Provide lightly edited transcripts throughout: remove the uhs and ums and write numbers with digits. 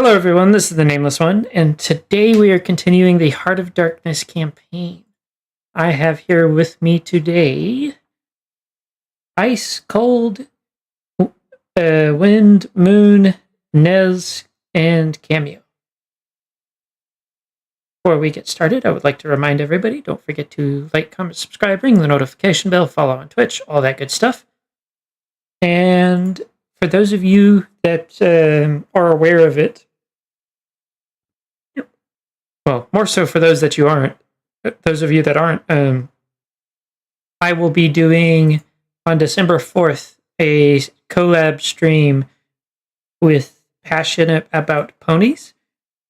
Hello, everyone. This is the Nameless One, and today we are continuing the Heart of Darkness campaign. I have here with me today Ice, Cold, Wind, Moon, Nez, and Cameo. Before we get started, I would like to remind everybody, don't forget to like, comment, subscribe, ring the notification bell, follow on Twitch, all that good stuff. And for those of you that are aware of it, well, more so for those that you aren't, those of you that aren't, I will be doing on December 4th a collab stream with Passionate About Ponies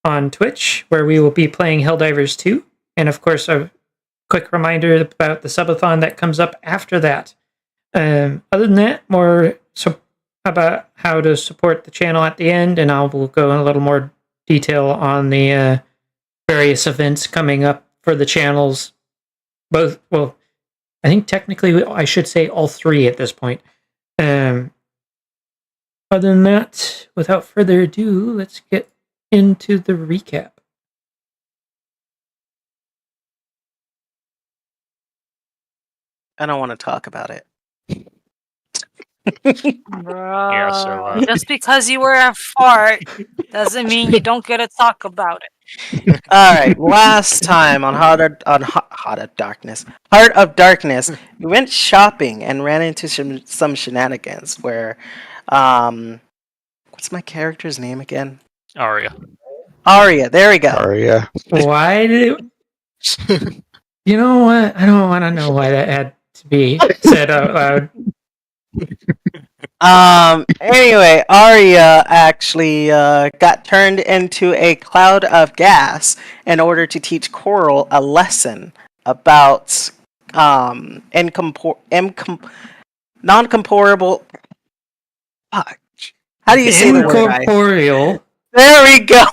on Twitch, where we will be playing Helldivers 2. And of course, a quick reminder about the subathon that comes up after that. Other than that, more so about how to support the channel at the end, and I will go in a little more detail on the various events coming up for the channels. Both, well, I think technically I should say all three at this point. Other than that, without further ado, let's get into the recap. I don't want to talk about it. Bro, Yeah, so, just because you were a fart doesn't mean you don't get to talk about it. All right, last time on Heart of Darkness, we went shopping and ran into some shenanigans where, what's my character's name again? Arya. Arya. There we go. Arya. Why did it... You know what? I don't want to know why that had to be said out loud. Anyway, Arya actually got turned into a cloud of gas in order to teach Coral a lesson about non-comparable. Fuck. How do you say the word? Incorporeal. There we go.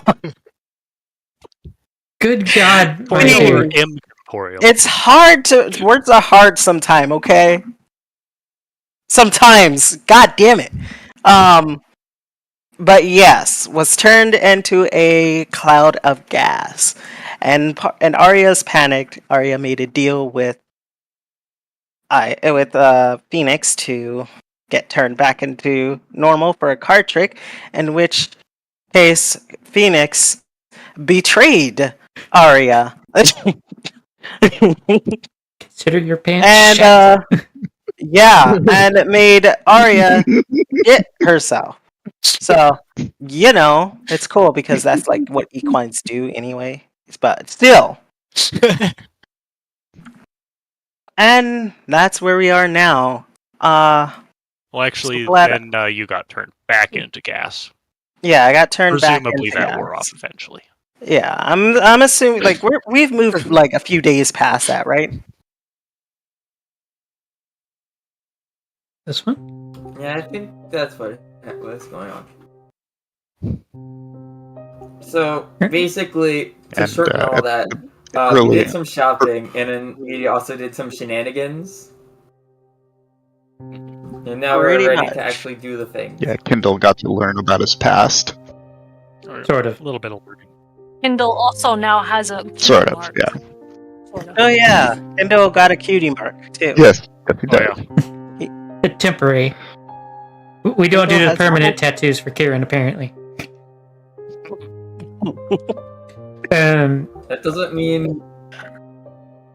Good God. Or incorporeal. It's hard to. Words are hard sometimes. Okay. Sometimes, god damn it. But yes, was turned into a cloud of gas, and Arya's panicked. Arya made a deal with Phoenix to get turned back into normal for a card trick, in which case Phoenix betrayed Arya. Consider your pants. And yeah, and it made Arya get herself. So, you know, it's cool because that's like what equines do anyway. But still. And that's where we are now. Well, actually, so then you got turned back into gas. Yeah, I got turned back into Presumably that gas. wore off eventually. Yeah, I'm assuming like we've moved like a few days past that, right? This one? Yeah, I think that's what's going on. So basically, to shorten all that, we did some shopping, and then we also did some shenanigans. And now we're ready to actually do the thing. Yeah, Kindle got to learn about his past. Sort of. A little bit of learning. Kindle also now has a Sort of, mark. yeah. Sort of. Oh yeah, Endo got a cutie mark too. Yes, that's Oh, yeah. The temporary. We don't do Kindle the has permanent tattoos for Kieran, apparently. That doesn't mean.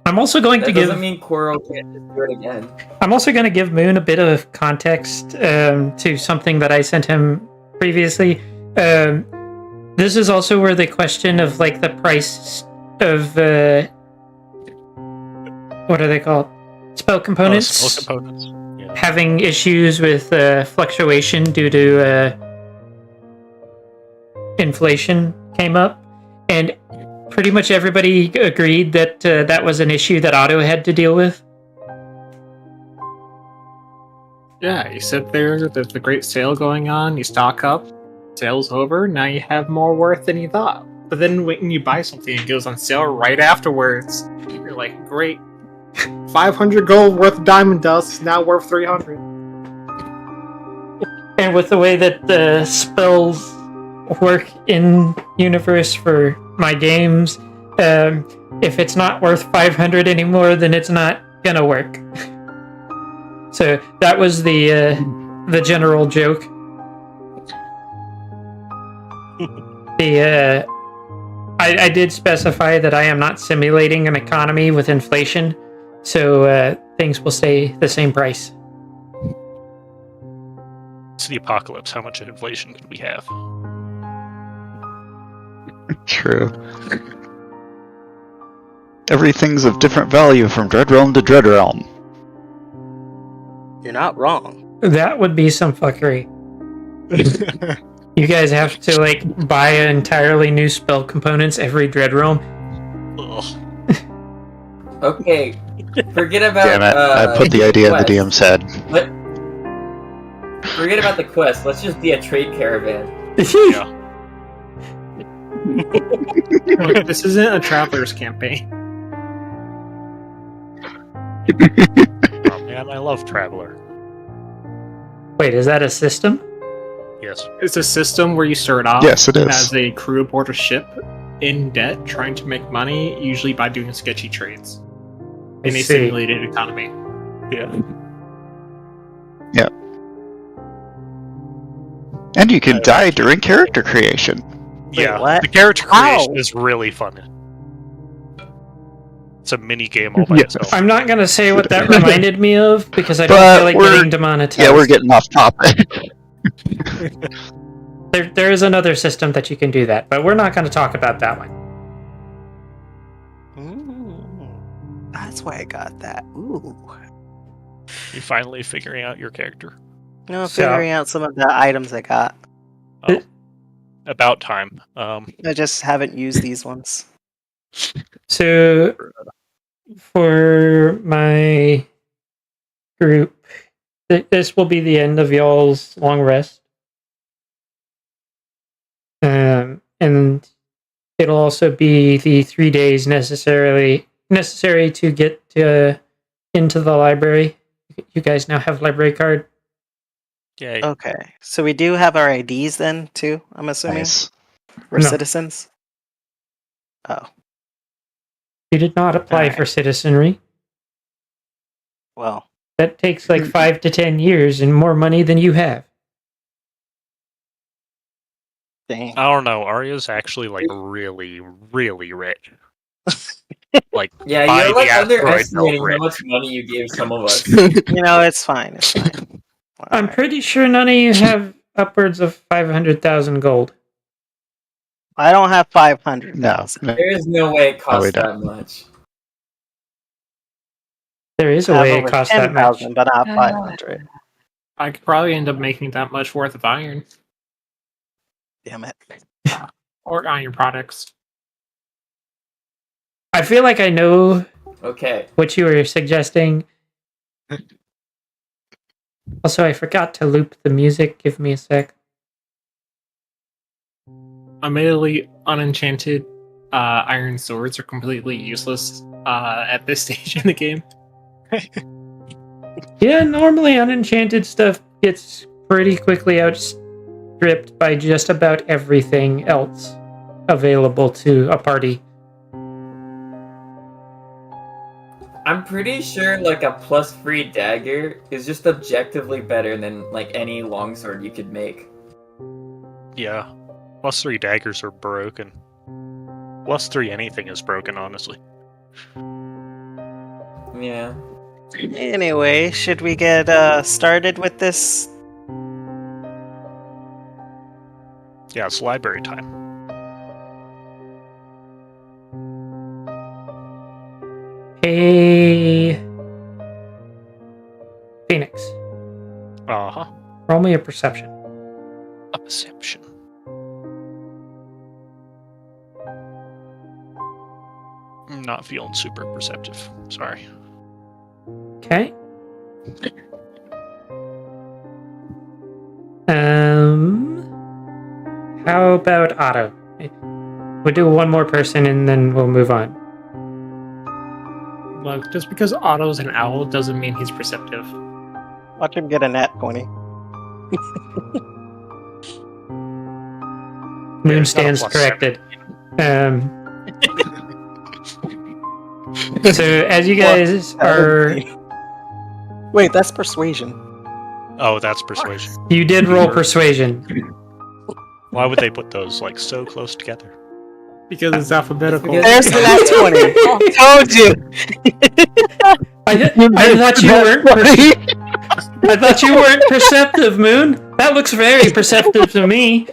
I'm also going That to doesn't give. mean Coral can't just do it again. I'm also going to give Moon a bit of context to something that I sent him previously. This is also where the question of like the price of what are they called? Spell components. Spell components. Yeah. Having issues with fluctuation due to inflation came up, and pretty much everybody agreed that that was an issue that Otto had to deal with. Yeah, you sit there, there's the great sale going on, you stock up, sale's over, now you have more worth than you thought. But then when you buy something, it goes on sale right afterwards. You're like, great, 500 gold worth of diamond dust is now worth 300. And with the way that the spells work in universe for my games. If it's not worth 500 anymore, then it's not gonna work. So that was the general joke. I did specify that I am not simulating an economy with inflation, so things will stay the same price. It's the apocalypse. How much inflation could we have? True. Everything's of different value from Dreadrealm to Dreadrealm. You're not wrong. That would be some fuckery. You guys have to like buy entirely new spell components every Dreadrealm. Ugh. Okay, forget about. Damn it, I put the idea in the DM's head. Forget about the quest. Let's just be a trade caravan. Yeah. Look, this isn't a traveler's campaign. Oh man, I love Traveler. Wait, is that a system? Yes. It's a system where you start off Yes, it is. as a crew aboard a ship in debt, trying to make money, usually by doing sketchy trades in I a see. simulated economy. Yeah. And you can die during character creation. Yeah. what? The character How? creation is really fun. It's a mini game all by Yeah. itself. I'm not gonna say what that reminded me of because I don't But feel like we're- getting demonetized. Yeah, we're getting off topic. There is another system that you can do that, but we're not going to talk about that one. That's why I got that. Ooh. You finally figuring out your character. No, So- figuring out some of the items I got. Oh. About time. I just haven't used these ones. So, for my group, this will be the end of y'all's long rest. And it'll also be the 3 days necessary to get into the library. You guys now have library card. Yeah. Okay. So we do have our IDs then, too, I'm assuming? Nice. We're No. citizens? Oh. You did not apply Alright. for citizenry. Well, That takes like 5 to 10 years and more money than you have. dang. I don't know. Arya's actually like really, really rich. Like, Yeah, Buy you're the like asteroid underestimating belt, how much money you gave some of us. It's fine. It's fine. I'm Alright. pretty sure none of you have upwards of 500,000 gold. I don't have 500,000. No. There is no way it costs we don't. that much. There is a I have way it over costs that much. 10,000, but not 500. I could probably end up making that much worth of iron Damn it. or iron products. I feel like I know Okay. what you were suggesting. Also, I forgot to loop the music. Give me a sec. Admittedly, unenchanted iron swords are completely useless at this stage in the game. Yeah, normally unenchanted stuff gets pretty quickly outstripped by just about everything else available to a party. I'm pretty sure like a plus 3 dagger is just objectively better than like any longsword you could make. yeah. +3 daggers are broken. +3 anything is broken, honestly. Yeah. Anyway, should we get started with this? Yeah, it's library time. Hey, Phoenix, Uh-huh. roll me a perception. A perception. I'm not feeling super perceptive. Sorry. Okay. How about Otto? We'll do one more person and then we'll move on. Look, just because Otto's an owl doesn't mean he's perceptive. Watch him get a nat 20. Moon it's not a stands plus corrected. So as you guys are, Wait, that's persuasion. Oh, that's persuasion. you did roll persuasion. Why would they put those like so close together? Because it's alphabetical. Because- There's the last 20. Told you. I thought you weren't. I thought you weren't perceptive, Moon. That looks very perceptive to me.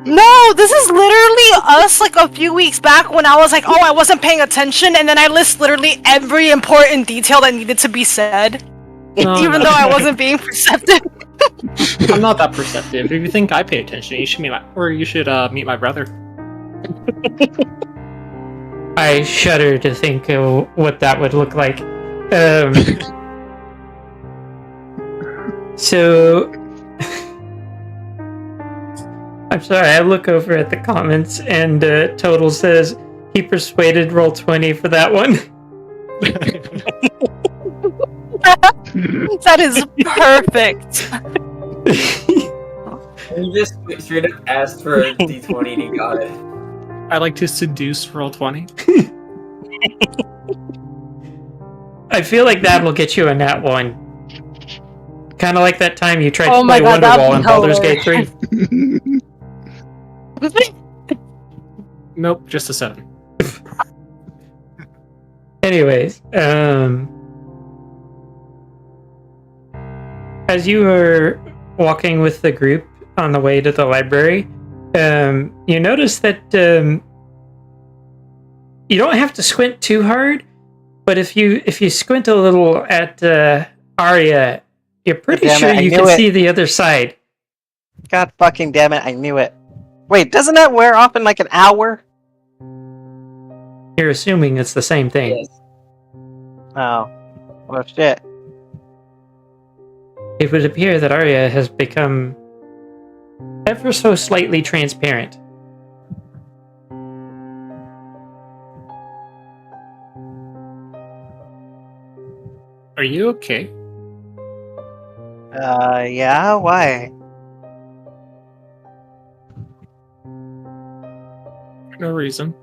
No, this is literally us like a few weeks back when I was like, oh, I wasn't paying attention, and then I list literally every important detail that needed to be said, No, even no. though I wasn't being perceptive. I'm not that perceptive. If you think I pay attention, you should meet meet my brother. I shudder to think of what that would look like. So, I'm sorry, I look over at the comments and Total says he persuaded Roll20 for that one. That is perfect. You just straight up asked for a D20 and he got it. I like to seduce Roll20. I feel like that will get you a nat 1. Kind of like that time you tried Oh to my play God, that'd Wonderwall be in Baldur's Gate 3. Nope, just a 7. Anyways, as you were walking with the group on the way to the library, you notice that you don't have to squint too hard, but if you squint a little at Arya, you're pretty Damn it, sure I you knew can it. see the other side. God fucking damn it, I knew it. Wait, doesn't that wear off in like an hour? You're assuming it's the same thing. Yes. Oh. Well, shit. It would appear that Arya has become ever so slightly transparent. Are you okay? Yeah, why? No reason.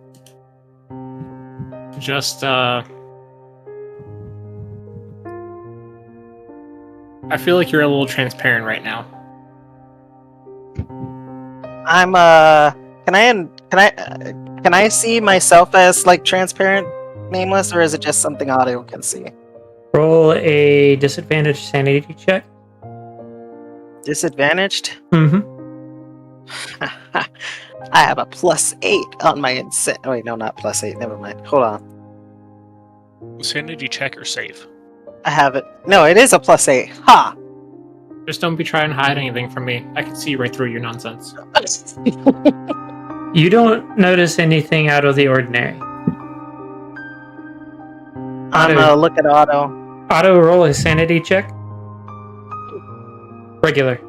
Just, I feel like you're a little transparent right now. I'm, can I see myself as, like, transparent, nameless, or is it just something Otto can see? Roll a disadvantage sanity check. Disadvantaged? Mm-hmm. I have a +8 on my insight. Oh, wait, no, not +8. Never mind. Hold on. Sanity check or save? I have it. No, it is a +8. Ha! Just don't be trying to hide anything from me. I can see right through your nonsense. You don't notice anything out of the ordinary. I'm gonna look at Otto. Auto roll a sanity check. Regular.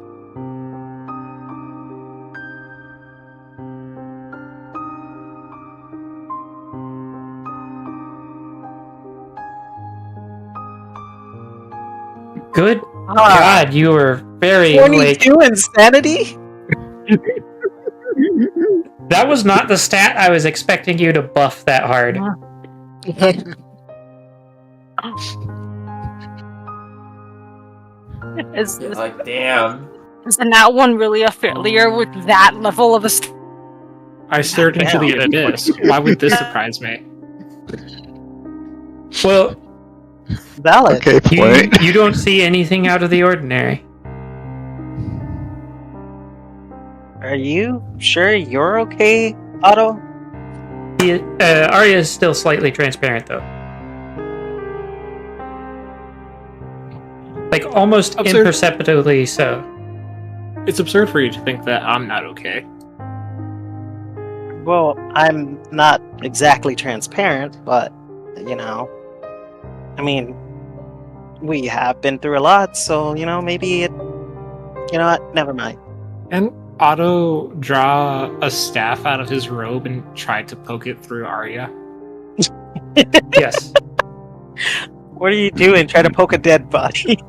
Good God, you were very like 22 insanity? that was not the stat I was expecting you to buff that hard. Is Like, damn. that one really a failure with that level of a... I stared into the abyss. Why would this surprise me? Well, Valid. Okay, point. you don't see anything out of the ordinary. Are you sure you're okay, Otto? Arya is still slightly transparent, though. Like, almost Absurd. imperceptibly so. It's absurd for you to think that I'm not okay. Well, I'm not exactly transparent, but, you know. I mean, we have been through a lot, so, you know, maybe it... You know what? Never mind. And Otto draw a staff out of his robe and tried to poke it through Arya. Yes. What are you doing? Try to poke a dead body?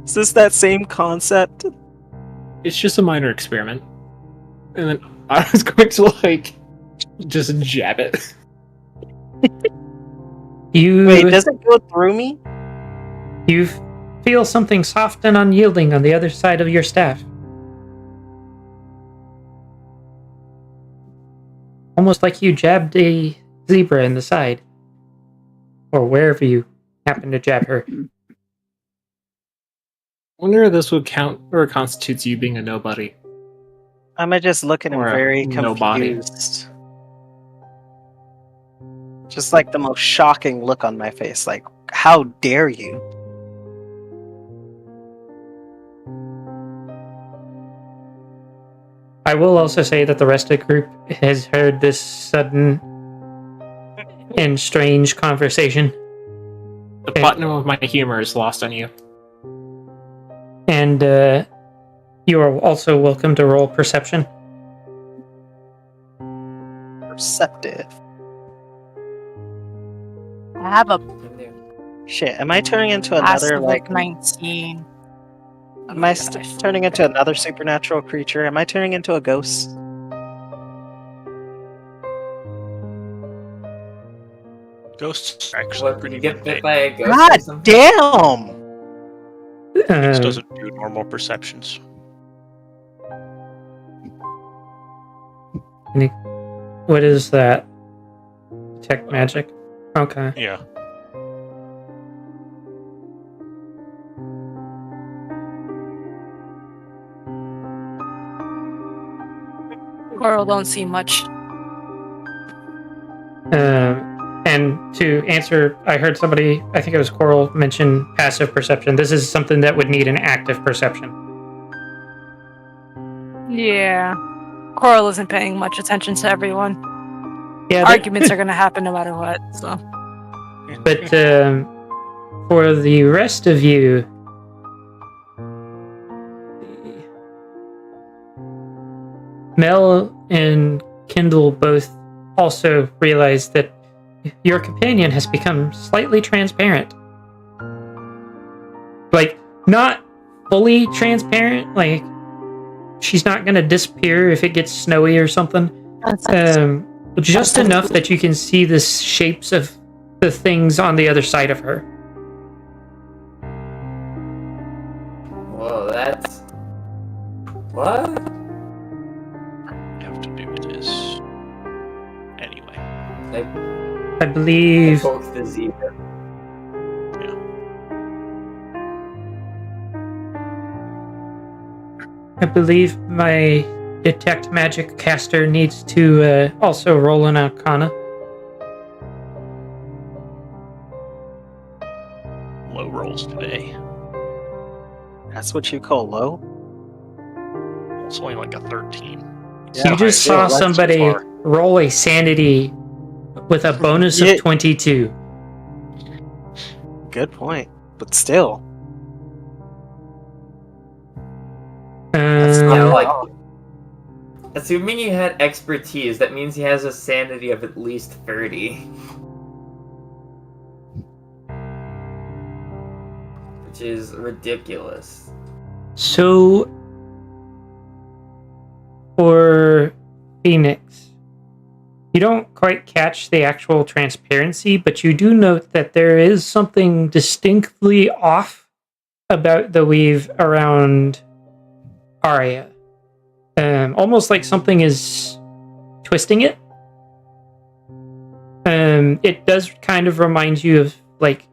Is this that same concept? it's just a minor experiment. And then I was going to, like, just jab it. Wait, does it go through me? You feel something soft and unyielding on the other side of your staff. Almost like you jabbed a zebra in the side. Or wherever you happen to jab her. I wonder if this would count or constitutes you being a nobody. Am I just looking Or a very nobody. confused? Just like the most shocking look on my face, like, how dare you? I will also say that the rest of the group has heard this sudden and strange conversation. The platinum of my humor is lost on you. And you are also welcome to roll perception. Perceptive. I have a Shit, am I turning into passive another, like, 19. am I turning into another supernatural creature? Am I turning into a ghost? Ghosts are actually What, pretty you get bit mundane. by a ghost or God something? damn! This Um, doesn't do normal perceptions. what is that? Detect magic? Okay. Yeah. Coral don't see much. And to answer, I heard somebody, I think it was Coral, mention passive perception. This is something that would need an active perception. Yeah. Coral isn't paying much attention to everyone. Yeah, Arguments are gonna happen no matter what, so. but for the rest of you, Mel and Kindle both also realize that your companion has become slightly transparent. Like, not fully transparent, like, she's not gonna disappear if it gets snowy or something. Just enough that you can see the shapes of the things on the other side of her. Whoa, that's... What? Have to do this. Anyway. Like, I believe pokes the zebra. my detect magic caster needs to also roll an arcana. Low rolls today. That's what you call low? It's only like a 13. You just saw somebody roll a sanity with a bonus of 22. Good point. But still. Yeah, Uh, like, assuming he had expertise, that means he has a sanity of at least 30. Which is ridiculous. so, for Phoenix, you don't quite catch the actual transparency, but you do note that there is something distinctly off about the weave around Arya. Almost like something is twisting it. It does kind of remind you of, like,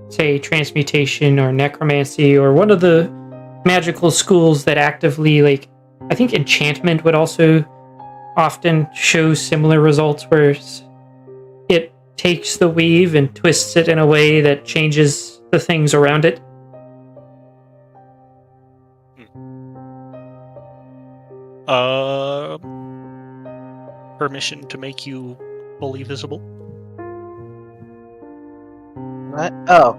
say, transmutation or necromancy or one of the magical schools that actively, like, I think enchantment would also often show similar results where it takes the weave and twists it in a way that changes the things around it. Permission to make you fully visible? What? Oh.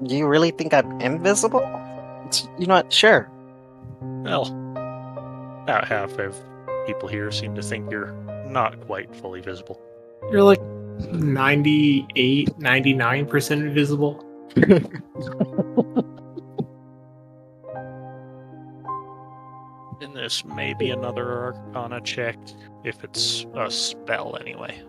You really think I'm invisible? You know what? Sure. Well, about half of people here seem to think you're not quite fully visible. You're like 98, 99% invisible. And this may be another Arcana check, if it's a spell anyway.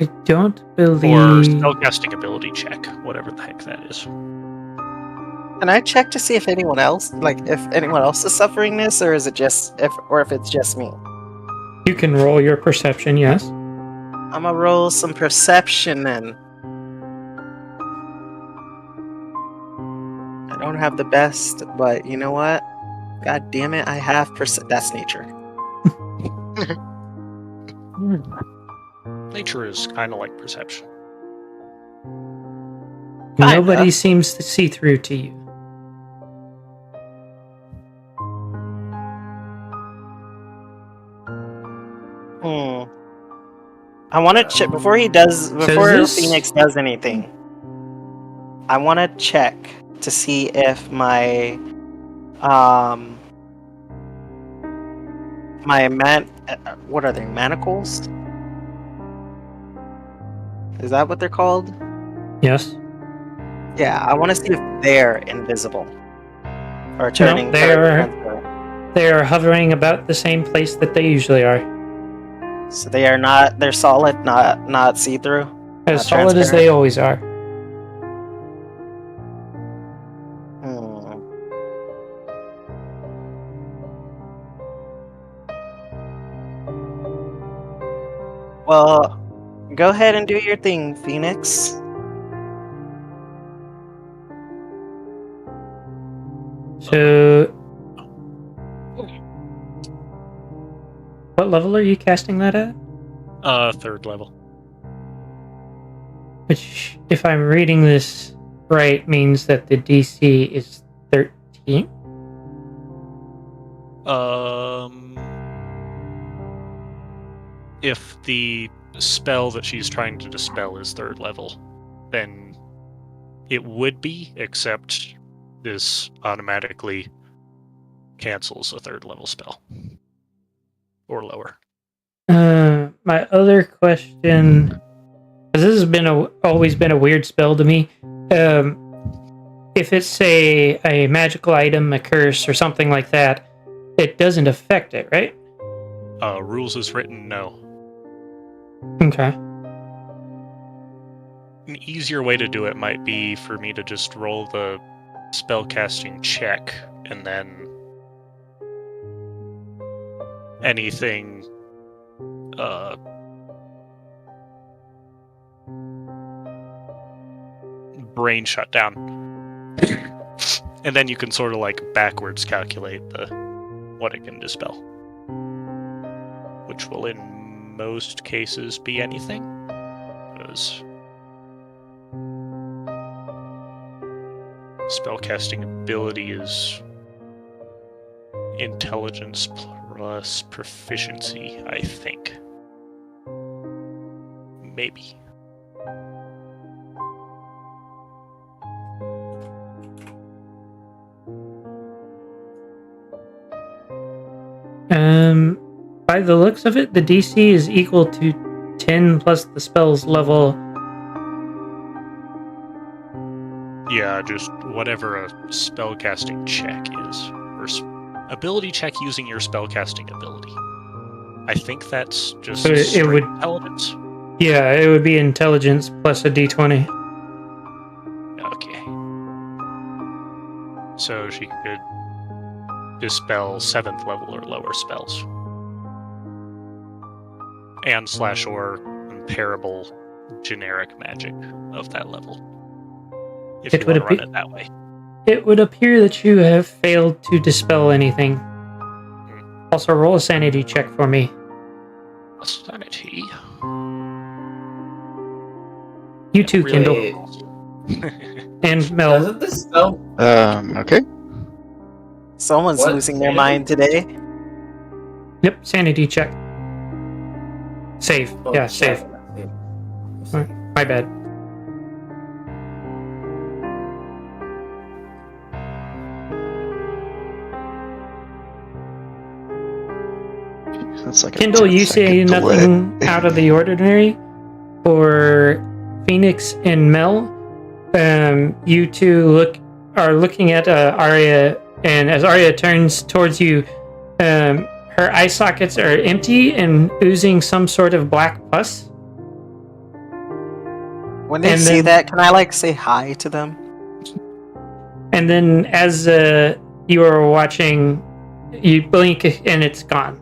I don't believe. Or spellcasting ability check, whatever the heck that is. Can I check to see if anyone else is suffering this, or is it just if it's just me? You can roll your perception, yes. I'm gonna roll some perception then. I don't have the best, but you know what? God damn it, I have that's nature. Nature is kind of like perception. Nobody seems to see through to you. I want to check before Phoenix does anything. I want to check to see if my what are they, manacles? Is that what they're called? Yes. Yeah, I want to see if they're invisible or turning. No, they are hovering about the same place that they usually are. So they are not. They're solid, not see-through. As solid as they always are. Well, go ahead and do your thing, Phoenix. So, what level are you casting that at? 3rd level. Which, if I'm reading this right, means that the DC is 13? If the spell that she's trying to dispel is 3rd level, then it would be, except this automatically cancels a 3rd level spell. Or lower. My other question, because this has always been a weird spell to me. If it's a magical item, a curse, or something like that, it doesn't affect it, right? Rules as written, no. Okay. An easier way to do it might be for me to just roll the spellcasting check, and then anything brain shut down. And then you can sort of like backwards calculate what it can dispel. Which will in most cases be anything. Because spellcasting ability is intelligence plus proficiency, I think. Maybe. By the looks of it, the DC is equal to 10 plus the spell's level. Yeah, just whatever a spellcasting check is. Or ability check using your spellcasting ability. I think that's just So it would, intelligence. Yeah, it would be intelligence plus a D20. Okay. So she could dispel 7th level or lower spells. And / or comparable generic magic of that level. If you want to run it that way. It would appear that you have failed to dispel anything. Also, roll a sanity check for me. A sanity? You too, Really? Kindle. And Mel. Doesn't this spell? Okay. Someone's What? losing their mind today. Yep, sanity check. Save. Oh, Yeah, save. save. My bad. That's like a Kindle, you 10-second say delay. nothing out of the ordinary. For Phoenix and Mel, you two are looking at Arya, and as Arya turns towards you, her eye sockets are empty and oozing some sort of black pus. When they see that, can I like say hi to them? And then as you are watching, you blink and it's gone.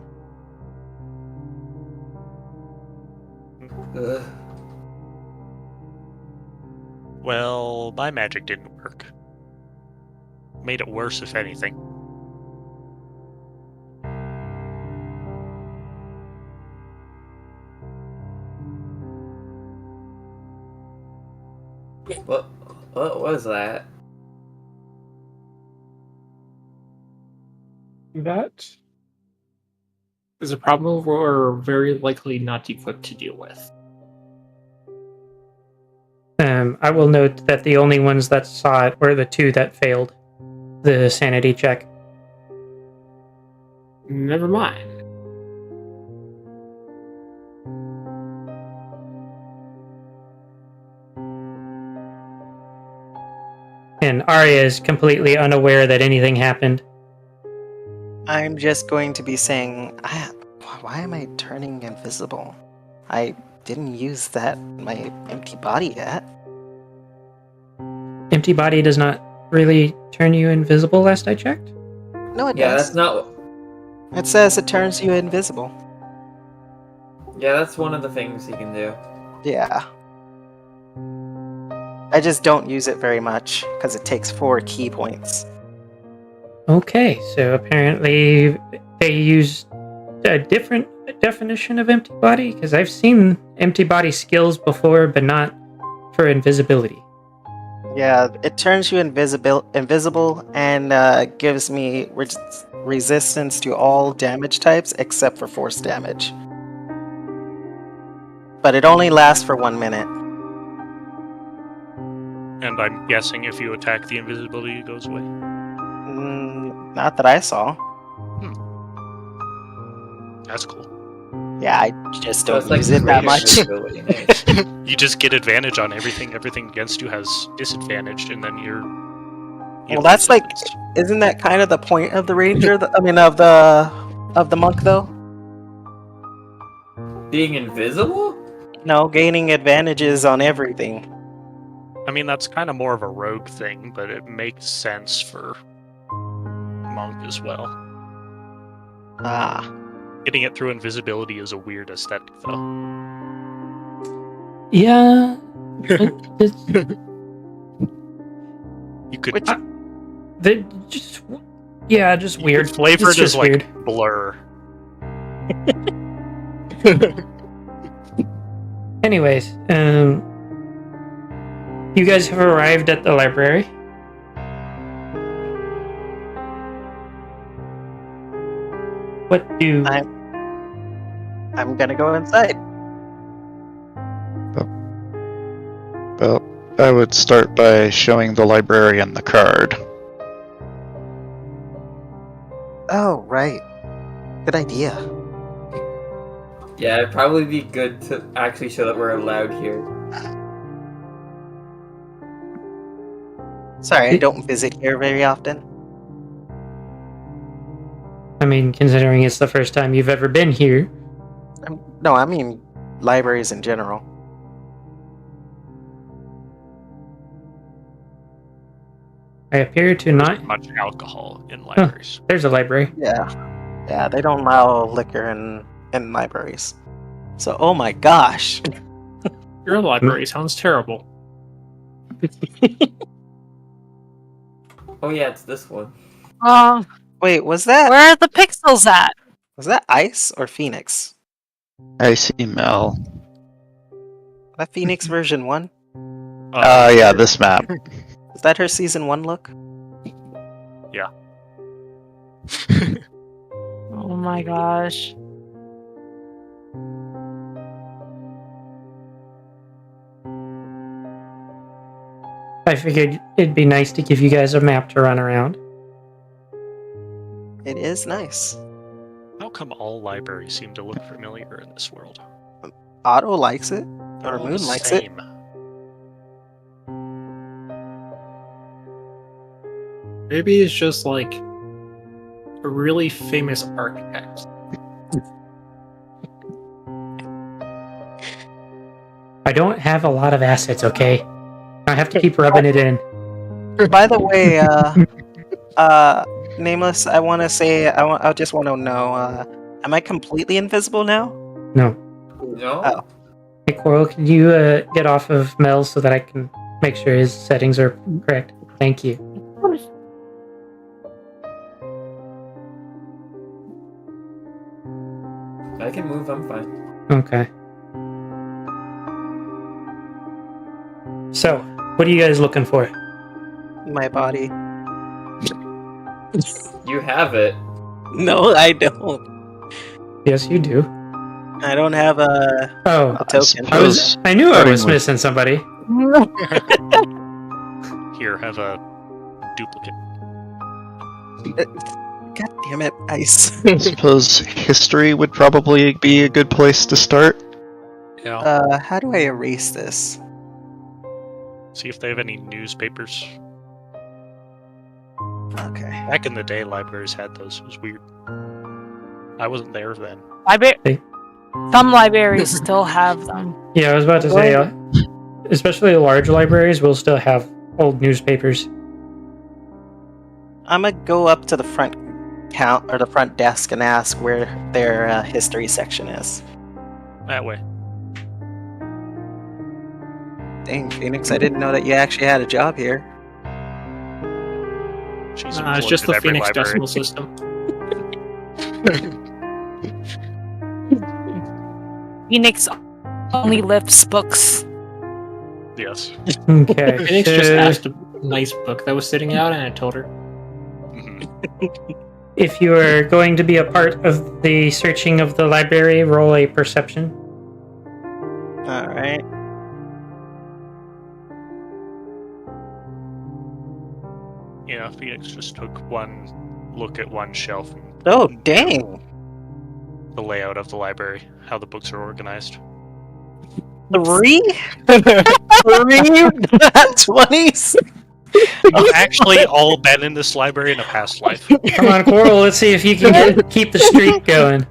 Well, my magic didn't work. Made it worse, if anything. What was that? That is a problem we're very likely not equipped to deal with. I will note that the only ones that saw it were the two that failed the sanity check. Never mind. And Arya is completely unaware that anything happened. I'm just going to be saying, why am I turning invisible? I didn't use my empty body yet. Empty body does not really turn you invisible, last I checked. No, it Yeah, does. that's not. It says it turns you invisible. Yeah, that's one of the things you can do. Yeah. I just don't use it very much, because it takes 4 key points. Okay, so apparently they used a different definition of empty body, because I've seen empty body skills before, but not for invisibility. Yeah, it turns you invisible and gives me resistance to all damage types except for force damage. But it only lasts for 1 minute. And I'm guessing if you attack, the invisibility goes away. Not that I saw. That's cool. Yeah, I just So don't it's like use it that greater much. invisibility. Nice. You just get advantage on everything. Everything against you has disadvantage, and then you're. Well, that's like, isn't that kind of the point of the ranger? Of the monk, though. Being invisible? No, gaining advantages on everything. I mean, that's kind of more of a rogue thing, but it makes sense for monk as well. Ah, Getting it through invisibility is a weird aesthetic, though. Yeah. You could. Just You weird. could flavor It's it as just like weird. blur. Anyways, you guys have arrived at the library. What do... I'm gonna go inside. Well, I would start by showing the librarian the card. Oh, right. Good idea. Yeah, it'd probably be good to actually show that we're allowed here. Sorry, I don't visit here very often. I mean, considering it's the first time you've ever been here. No, I mean libraries in general. I appear to not... Much alcohol in libraries. There's a library. Yeah, they don't allow liquor in libraries. So, oh my gosh. Your library sounds terrible. Oh yeah, it's this one. Wait, was that Where are the pixels at? Ice or Phoenix? I see Mel. That Phoenix version 1? Yeah, this map. Is that her season 1 look? Yeah. Oh my gosh. I figured it'd be nice to give you guys a map to run around. It is nice. How come all libraries seem to look familiar in this world? Otto likes it. They're Or all Moon the likes it. same. Maybe it's just like a really famous architect. I don't have a lot of assets, okay? I have to keep rubbing it in. By the way, Nameless, I just want to know, am I completely invisible now? No. No. Oh. Hey, Coral, can you get off of Mel so that I can make sure his settings are correct? Thank you. I can move, I'm fine. Okay. So, what are you guys looking for? My body. You have it. No, I don't. Yes, you do. I don't have a Oh, token. I knew I Starting was with- missing somebody. Here, have a duplicate. God damn it, Ice. I suppose history would probably be a good place to start. Yeah. How do I erase this? See if they have any newspapers. Okay. Back in the day, libraries had those. It was weird. I wasn't there then. Hey. Some libraries still have them. Yeah, I was about to say, especially large libraries will still have old newspapers. I'm gonna go up to the front the front desk and ask where their history section is. That way. Dang, Phoenix, I didn't know that you actually had a job here. She's It's just the employed at every Phoenix library. decimal system. Phoenix only lifts books. Yes. Okay. Phoenix just so asked a nice book that was sitting out, and I told her. Mhm. if you are going to be a part of the searching of the library, roll a perception. Alright. Yeah, Phoenix just took one look at one shelf and Oh, dang. the layout of the library, how the books are organized. 3? 3 20s? We've actually all been in this library in a past life. Come on, Coral, let's see if you can keep the streak going.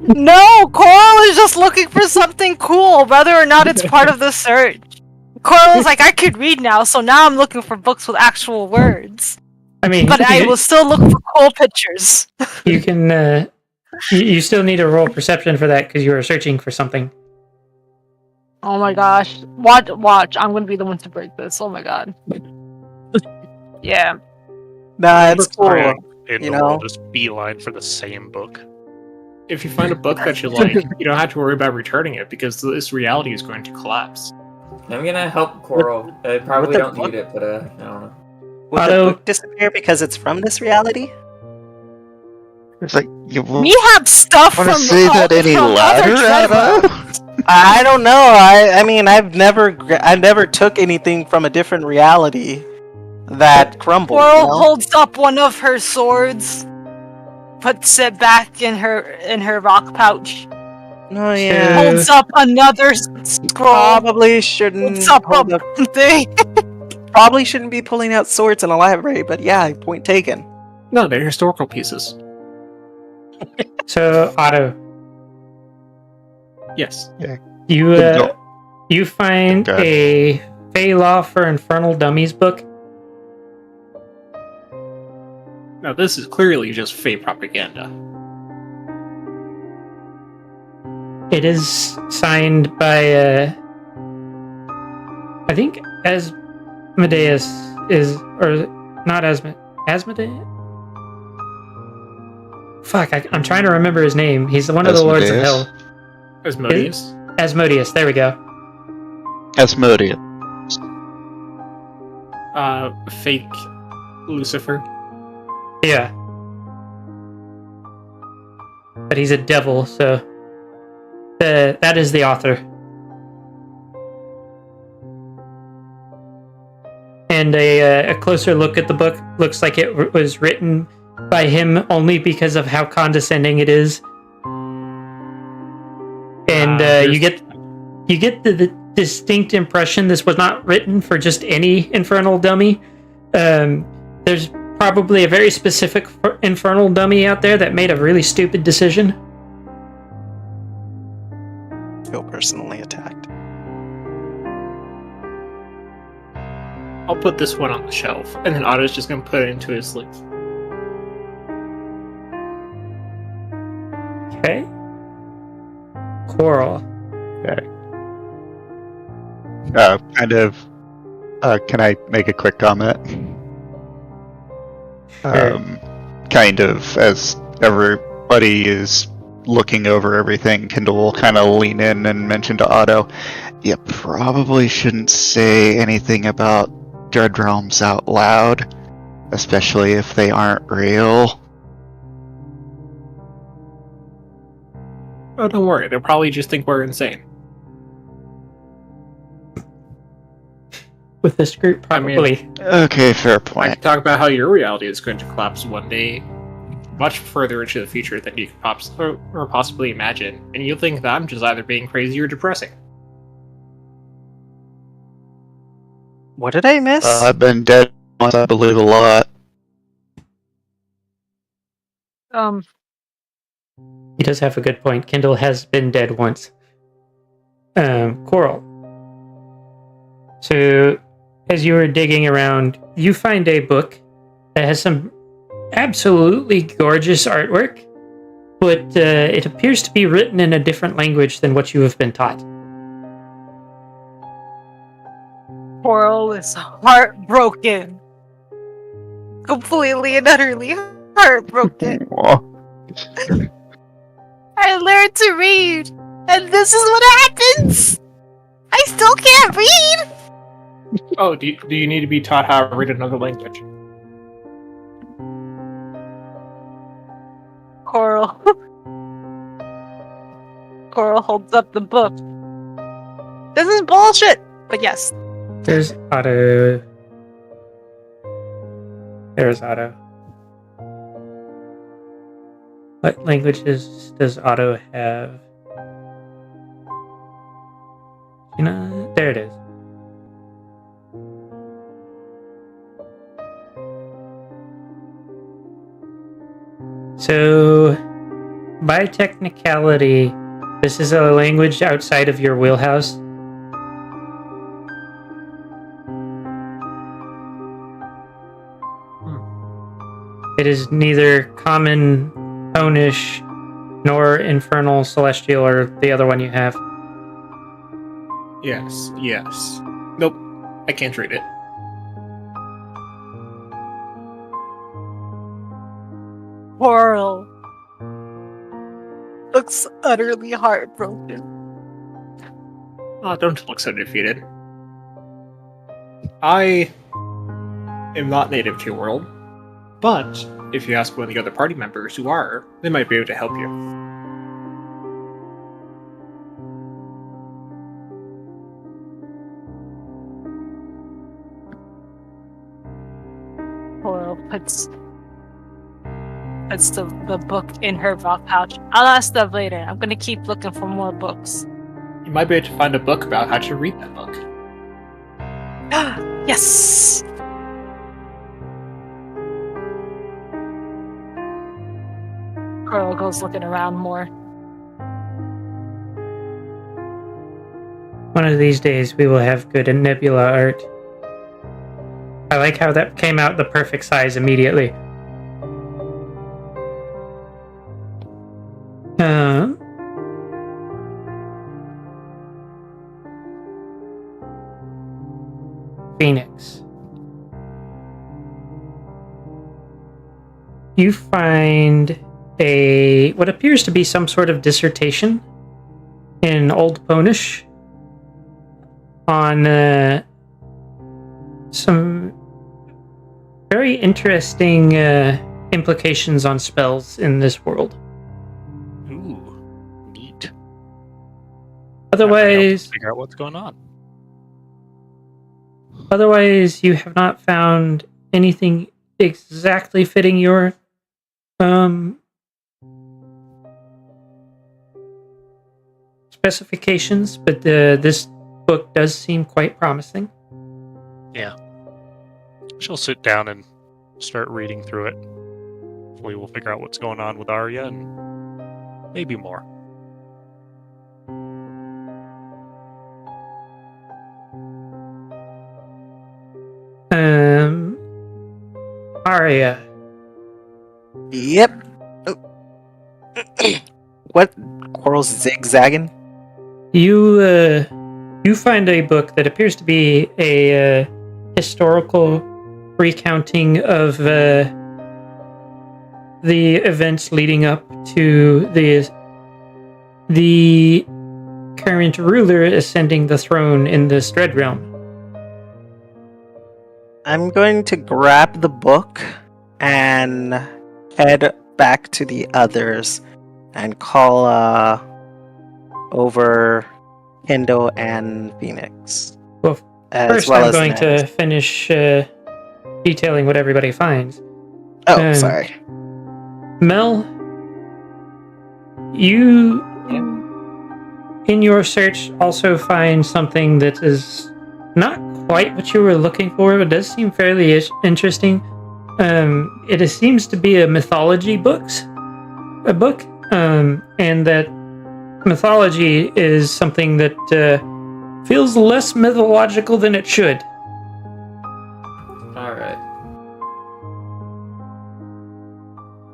No, Coral is just looking for something cool, whether or not it's part of the search. Coral is like, I could read now, so now I'm looking for books with actual words. I mean, But I will still look for cool pictures. you can. You still need to roll perception for that because you are searching for something. Oh my gosh. Watch. I'm gonna be the one to break this. Oh my god. Yeah. Nah, it's cool. Alright, in You the know? world, just beeline for the same book. If you find a book that you like, you don't have to worry about returning it because this reality is going to collapse. I'm gonna help Coral. I probably the don't book? need it, but I don't know. Would Otto- the book disappear because it's from this reality? It's like, you We have stuff want from to say that any from louder, other treasure. Anna? I don't know. I mean, I've never took anything from a different reality that crumbled. Coral You know? holds up one of her swords, puts it back in her rock pouch, Oh yeah. holds up another scroll, Probably shouldn't. holds up hold up- a thing. Probably shouldn't be pulling out swords in a library, but yeah, point taken. No, they're historical pieces. So, Otto, Yes. you No. you find Okay. a Fey Law for Infernal Dummies book. Now, this is clearly just fake propaganda. It is signed by, I think Asmodeus is, or not Asmodeus? Fuck, I'm trying to remember his name. He's one of the Lords of Asmodeus? Hell. Asmodeus. Asmodeus, there we go. Asmodeus. Fake Lucifer. Yeah. But he's a devil, so that is the author. And a closer look at the book looks like it was written by him only because of how condescending it is. And you get the distinct impression this was not written for just any infernal dummy. there's probably a very specific infernal dummy out there that made a really stupid decision. Feel personally attacked. I'll put this one on the shelf, and then Otto's just gonna put it into his sleeve. Okay. Coral. Okay. Can I make a quick comment? Sure. Kind of, as everybody is looking over everything, Kendall will kind of lean in and mention to Otto, you probably shouldn't say anything about Dread Realms out loud, especially if they aren't real. Oh, don't worry. They'll probably just think we're insane. With this group, probably. Okay, fair I point. can talk about how your reality is going to collapse one day, much further into the future than you could possibly imagine, and you'll think that I'm just either being crazy or depressing. What did I miss? I've been dead once, I believe a lot. He does have a good point. Kendall has been dead once. Coral. So, as you were digging around, you find a book that has some absolutely gorgeous artwork, but it appears to be written in a different language than what you have been taught. Coral is heartbroken. Completely and utterly heartbroken. I learned to read, and this is what happens! I still can't read! Oh, do you need to be taught how to read another language? Coral. Coral holds up the book. This is bullshit! But yes. There's Otto. There's Otto. What languages does Otto have? You know, there it is. So, by technicality, this is a language outside of your wheelhouse. It is neither common, Ponish, nor infernal, celestial, or the other one you have. Yes. Nope, I can't read it. Coral looks utterly heartbroken. Oh, don't look so defeated. I am not native to your world, but if you ask one of the other party members who are, they might be able to help you. Coral puts the book in her rock pouch. I'll ask them later. I'm gonna keep looking for more books. You might be able to find a book about how to read that book. Yes! Coral goes looking around more. One of these days, we will have good nebula art. I like how that came out the perfect size immediately. Phoenix. You find what appears to be some sort of dissertation in Old Ponish on some very interesting implications on spells in this world. Ooh, neat. Otherwise, Figure out what's going on. Otherwise, you have not found anything exactly fitting your specifications, but this book does seem quite promising. Yeah. She'll sit down and start reading through it. Hopefully we'll figure out what's going on with Arya and maybe more. Arya. Yep. What? Quarrel's zigzagging? You find a book that appears to be a historical recounting of the events leading up to the current ruler ascending the throne in this Dread Realm. I'm going to grab the book and head back to the others and call over Kendo and Phoenix. Well, first I'm going to finish detailing what everybody finds. Oh, sorry. Mel, you, in your search, also find something that is not quite what you were looking for, but does seem fairly interesting. It seems to be a mythology book, and that mythology is something that feels less mythological than it should. Alright.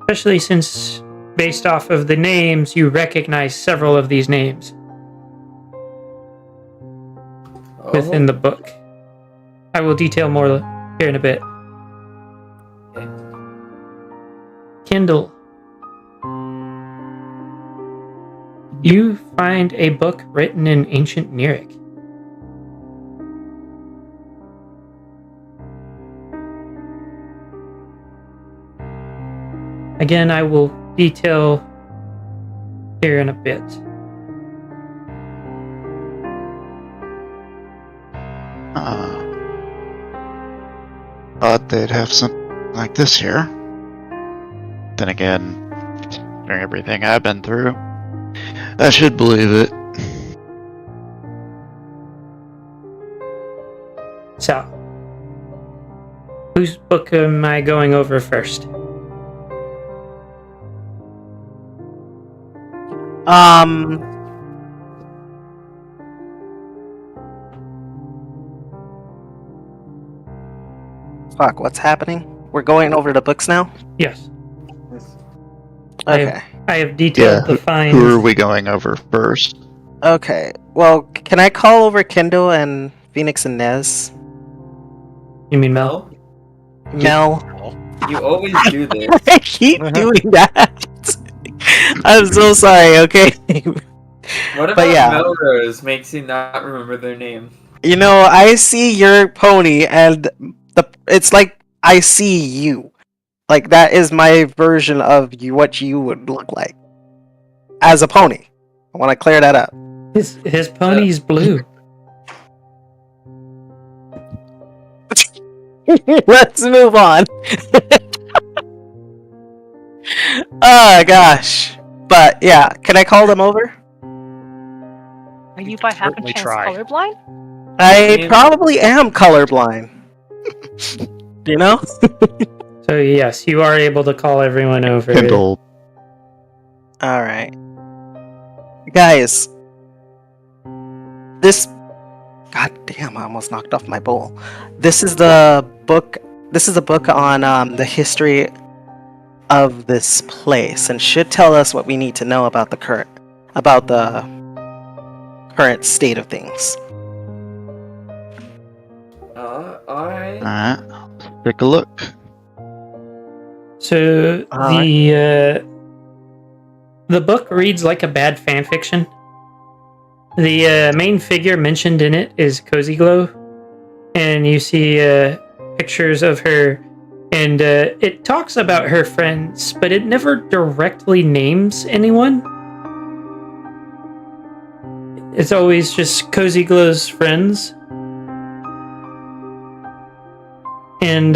Especially since, based off of the names, you recognize several of these names within the book. I will detail more here in a bit. Okay. Kindle. You find a book written in ancient Nyric. Again, I will detail here in a bit. Thought they'd have something like this here. Then again, during everything I've been through, I should believe it. So, whose book am I going over first? Fuck, what's happening? We're going over the books now? Yes. Okay. I have detailed the finds. Who are we going over first? Okay. Well, can I call over Kendo and Phoenix and Nez? You mean Mel? Mel. You always do this. I keep doing that. I'm so sorry, okay? What about Melrose makes you not remember their name? You know, I see your pony and it's like I see you. Like that is my version of you, what you would look like as a pony. I want to clear that up. His pony's blue. Let's move on. Oh gosh. But yeah, can I call them over? Are you by happen chance colorblind? I probably am colorblind. You know? So yes, you are able to call everyone over. Kindle. Alright. Guys. This... God damn, I almost knocked off my bowl. This is the book on the history of this place and should tell us what we need to know about the current state of things. Alright. Take a look. So the book reads like a bad fan fiction. The main figure mentioned in it is Cozy Glow, and you see pictures of her, and it talks about her friends, but it never directly names anyone. It's always just Cozy Glow's friends. And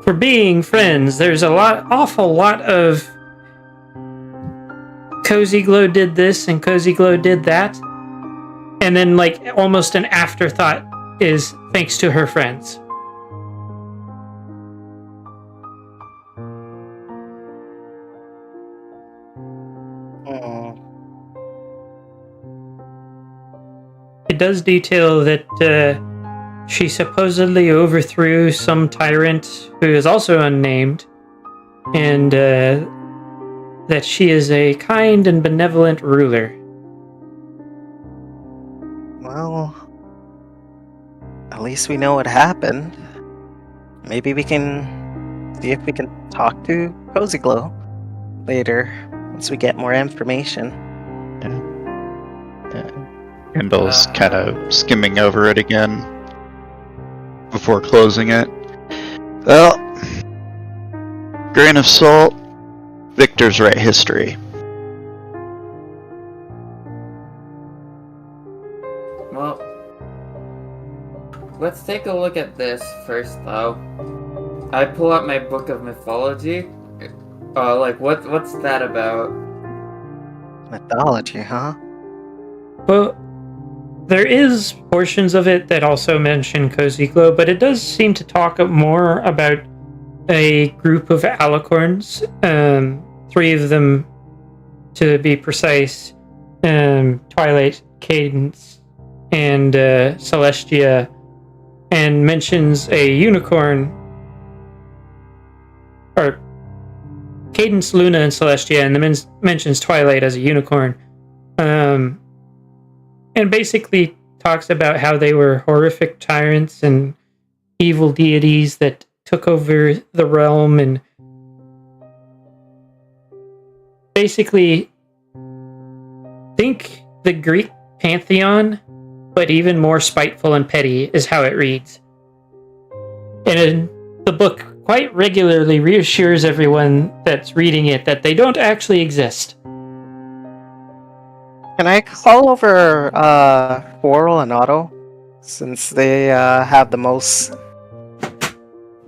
for being friends, there's awful lot of Cozy Glow did this and Cozy Glow did that. And then like almost an afterthought is thanks to her friends. it does detail that she supposedly overthrew some tyrant who is also unnamed, and that she is a kind and benevolent ruler. Well, at least we know what happened. Maybe we can see if we can talk to Cozy Glow later once we get more information. Kendall's kind of skimming over it again before closing it. Well, grain of salt, Victor's right history. Well, let's take a look at this first, though. I pull out my book of mythology. What's that about? Mythology, huh? Well, there is portions of it that also mention Cozy Glow, but it does seem to talk more about a group of alicorns, 3 of them to be precise, Twilight, Cadence, and Celestia, and mentions a unicorn, or Cadence, Luna, and Celestia, and mentions Twilight as a unicorn. And basically talks about how they were horrific tyrants and evil deities that took over the realm, and basically think the Greek pantheon, but even more spiteful and petty is how it reads. And the book quite regularly reassures everyone that's reading it that they don't actually exist. Can I call over Quarrel and Otto? Since they have the most...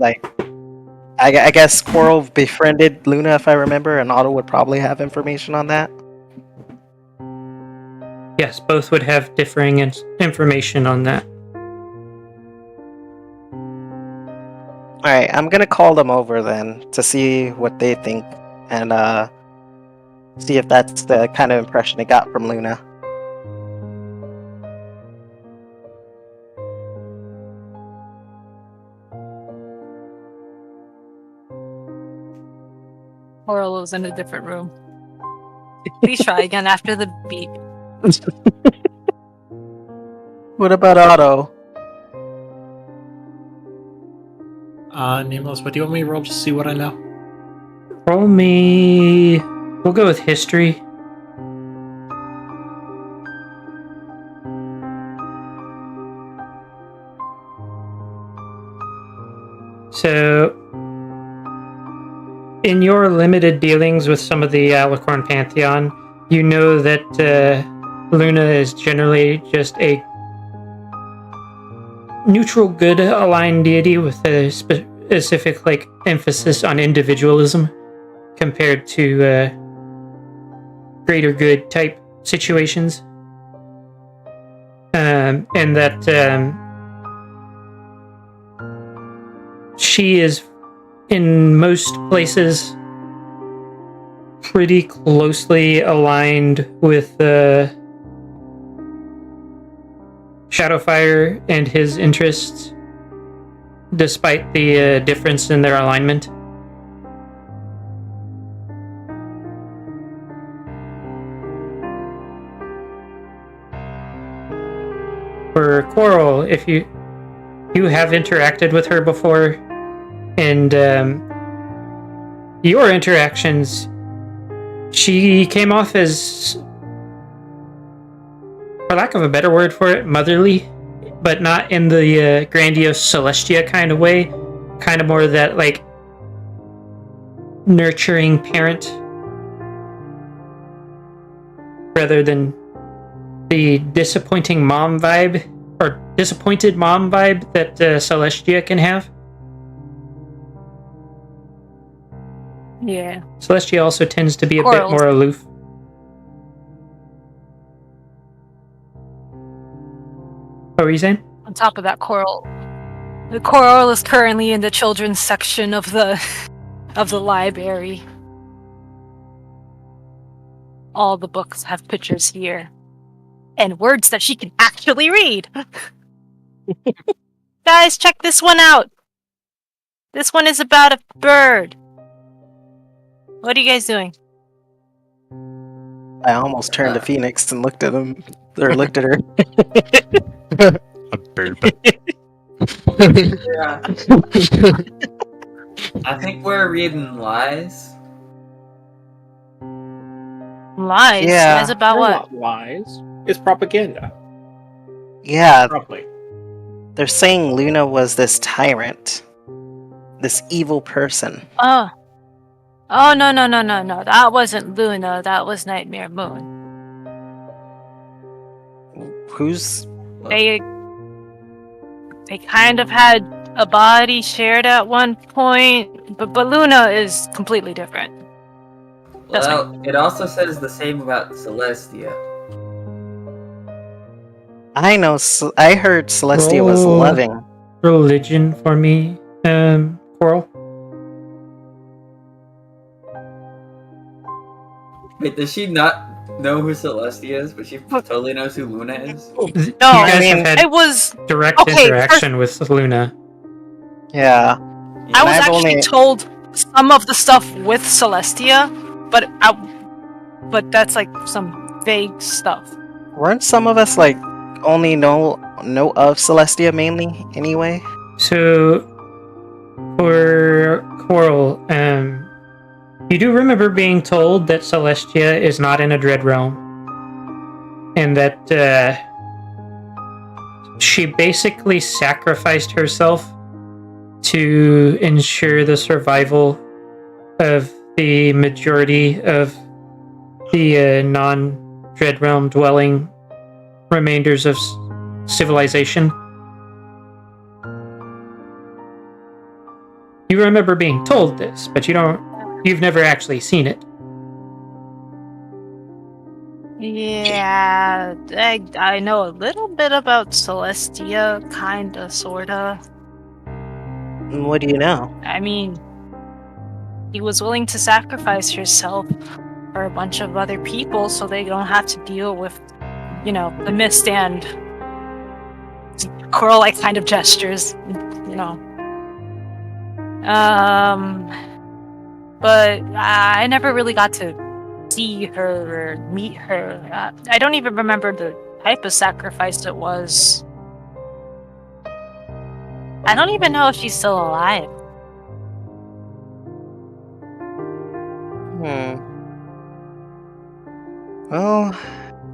I guess Quarrel befriended Luna, if I remember, and Otto would probably have information on that. Yes, both would have differing information on that. Alright, I'm gonna call them over then to see what they think and see if that's the kind of impression they got from Luna. Coral was in a different room. Please try again after the beep. What about Otto? Nameless, what do you want me to roll to see what I know? Roll me... We'll go with history. So, in your limited dealings with some of the Alicorn Pantheon, you know that Luna is generally just a neutral good aligned deity with a specific emphasis on individualism compared to greater good type situations, and that she is in most places pretty closely aligned with Shadowfire and his interests, despite the difference in their alignment. For Quarrel, if you have interacted with her before, and your interactions, she came off as, for lack of a better word for it, motherly, but not in the grandiose Celestia kind of way. Kind of more that nurturing parent, rather than the disappointing mom vibe, or disappointed mom vibe that Celestia can have. Yeah. Celestia also tends to be a bit more aloof. What were you saying? On top of that, the Coral is currently in the children's section of the library. All the books have pictures here. and words that she can actually read. Guys, check this one out. This one is about a bird. What are you guys doing? I almost turned to Phoenix and looked at him, or looked at her. A bird. Yeah. I think we're reading lies. Lies? Yeah. Lies about They're what? not lies. It's propaganda. Yeah, Probably. they're saying Luna was this tyrant, this evil person. Oh. Oh, no. That wasn't Luna. That was Nightmare Moon. Who's They kind of had a body shared at one point, but Luna is completely different. That's Well, it also says the same about Celestia. I know? I heard Celestia was Oh. loving. Religion for me, Coral. Wait, does she not know who Celestia is, but she totally knows who Luna is? No, You guys I mean, have had it was. direct Okay, interaction with Luna. Yeah, I was I've actually only- told some of the stuff with Celestia, but that's like some vague stuff. weren't some of us like only know of Celestia mainly anyway? So, for Coral, you do remember being told that Celestia is not in a Dread Realm, and that she basically sacrificed herself to ensure the survival of the majority of the non-Dread Realm dwelling remainders of civilization. You remember being told this, but you've never actually seen it. Yeah, I know a little bit about Celestia, kinda, sorta. What do you know? I mean, he was willing to sacrifice herself for a bunch of other people so they don't have to deal with, the mist and Coral-like kind of gestures, But I never really got to see her or meet her. I don't even remember the type of sacrifice it was. I don't even know if she's still alive. Well,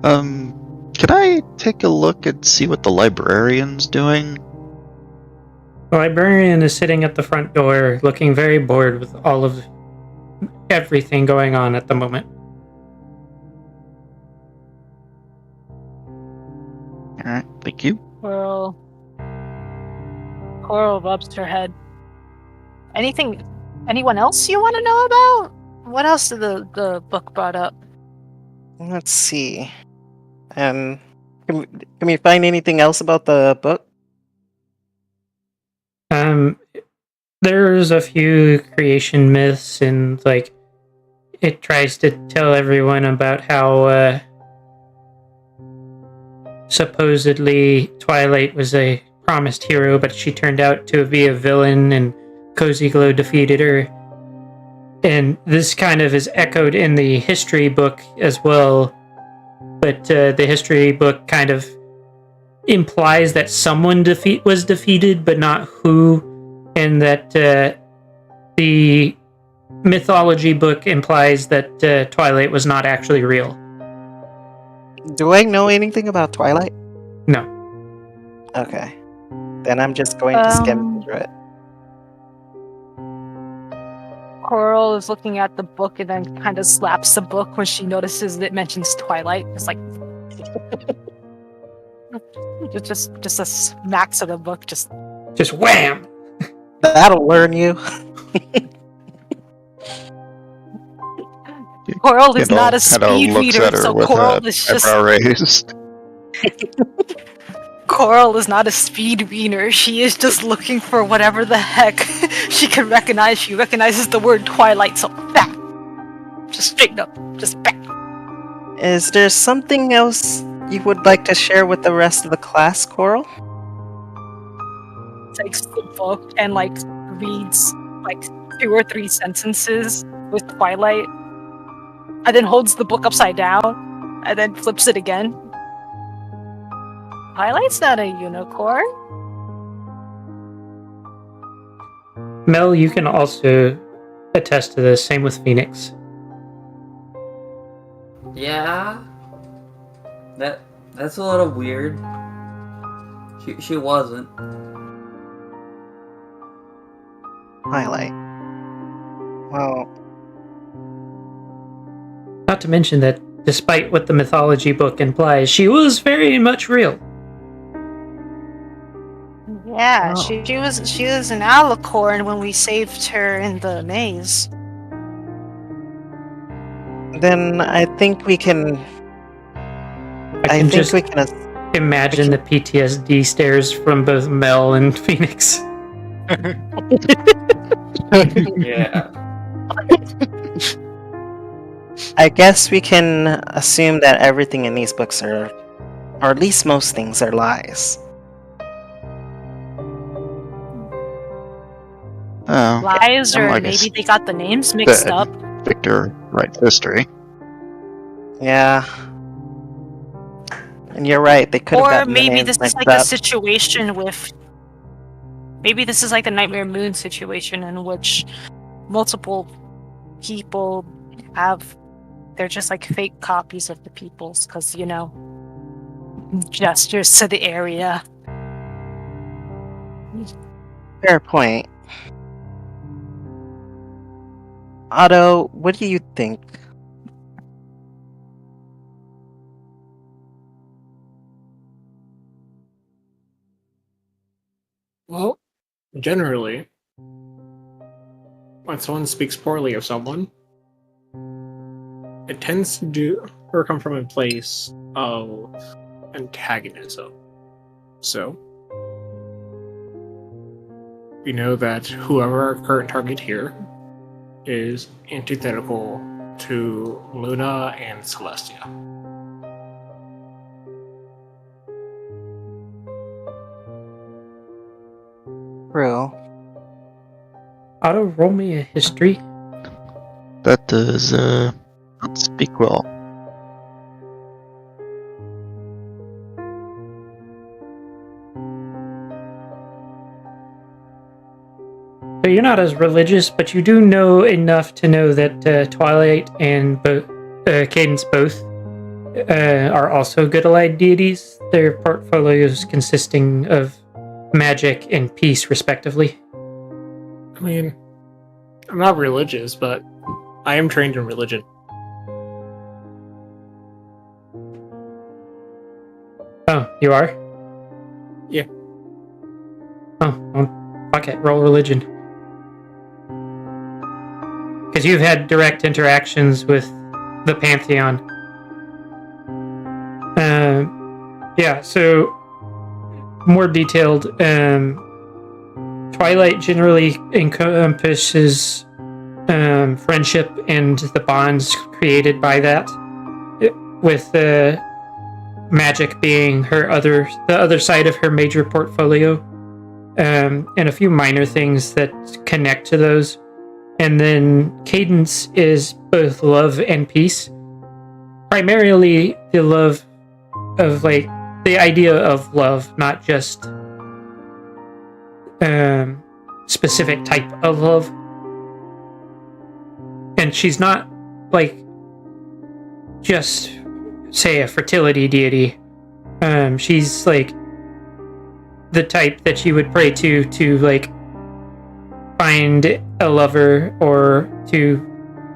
Can I take a look and see what the librarian's doing? The librarian is sitting at the front door, looking very bored with all of everything going on at the moment. Alright, thank you. Coral rubs her head. Anyone else you want to know about? What else did the book brought up? let's see. Can we find anything else about the book? There's a few creation myths, and it tries to tell everyone about how supposedly Twilight was a promised hero, but she turned out to be a villain, and Cozy Glow defeated her. And this kind of is echoed in the history book as well, but the history book kind of implies that someone was defeated, but not who, and that the mythology book implies that Twilight was not actually real. Do I know anything about Twilight? No. Okay. Then I'm just going to skim through it. Coral is looking at the book and then kind of slaps the book when she notices that it mentions Twilight. It's like just a smacks of the book, just wham. That'll learn you. Coral is Kendall not a kinda speed looks reader, at her so with Coral a is just eyebrow raised. Coral is not a speed reader. She is just looking for whatever the heck she can recognize. She recognizes the word Twilight, so bam! Just straight up. Just bam. Is there something else you would like to share with the rest of the class, Coral? Takes the book and like reads like 2 or 3 sentences with Twilight, and then holds the book upside down, and then flips it again. Twilight's not a unicorn. Mel, you can also attest to this. Same with Phoenix. Yeah, that's a little weird. She wasn't. Twilight. Well, Not to mention that, despite what the mythology book implies, she was very much real. Yeah, Oh. she was an alicorn when we saved her in the maze. then I think we can. I can just we can. imagine the PTSD stares from both Mel and Phoenix. Yeah. I guess we can assume that everything in these books are, or at least most things, are lies. Oh, Lies, or I maybe guess they got the names mixed dead. up. Victor writes history. Yeah. And you're right, they could have Or gotten the maybe names this is mixed like a up. situation with. Maybe this is like the Nightmare Moon situation in which multiple people have. They're just like fake copies of the people's, because, you know, gestures to the area. Fair point. Otto, what do you think? Well, generally, when someone speaks poorly of someone, it tends to do or come from a place of antagonism. So, we know that whoever our current target here is antithetical to Luna and Celestia. True. Otto, roll me a history. That does not speak well. So you're not as religious, but you do know enough to know that Twilight and Cadence both are also good allied deities. Their portfolios consisting of magic and peace, respectively. I mean, I'm not religious, but I am trained in religion. Oh, you are? Yeah. Oh, well, fuck it. Roll religion. Because you've had direct interactions with the Pantheon. Yeah, so more detailed. Twilight generally encompasses friendship and the bonds created by that, with magic being the other side of her major portfolio, and a few minor things that connect to those. And then Cadence is both love and peace. Primarily the love of, like, the idea of love, not just specific type of love. And she's not, like, just, say, a fertility deity. She's, like, the type that you would pray to, like, find a lover or to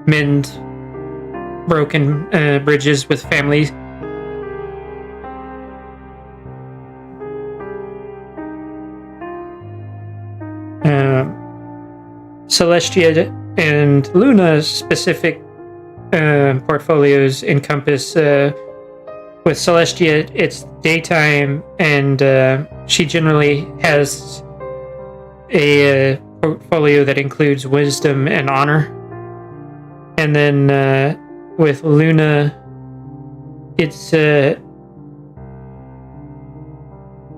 mend broken bridges with families. Celestia and Luna's specific portfolios encompass, with Celestia, it's daytime, and she generally has a portfolio that includes wisdom and honor. And then with Luna, it's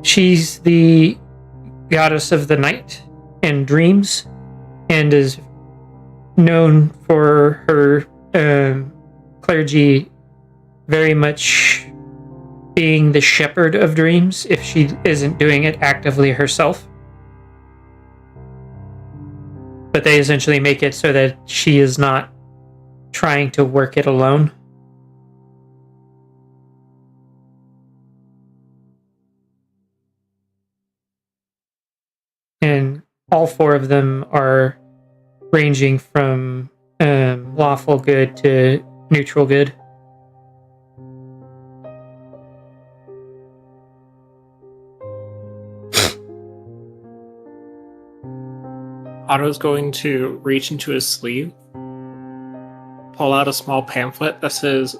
she's the goddess of the night and dreams, and is known for her clergy very much being the shepherd of dreams if she isn't doing it actively herself. But they essentially make it so that she is not trying to work it alone. And all four of them are ranging from lawful good to neutral good. Otto's going to reach into his sleeve, pull out a small pamphlet that says,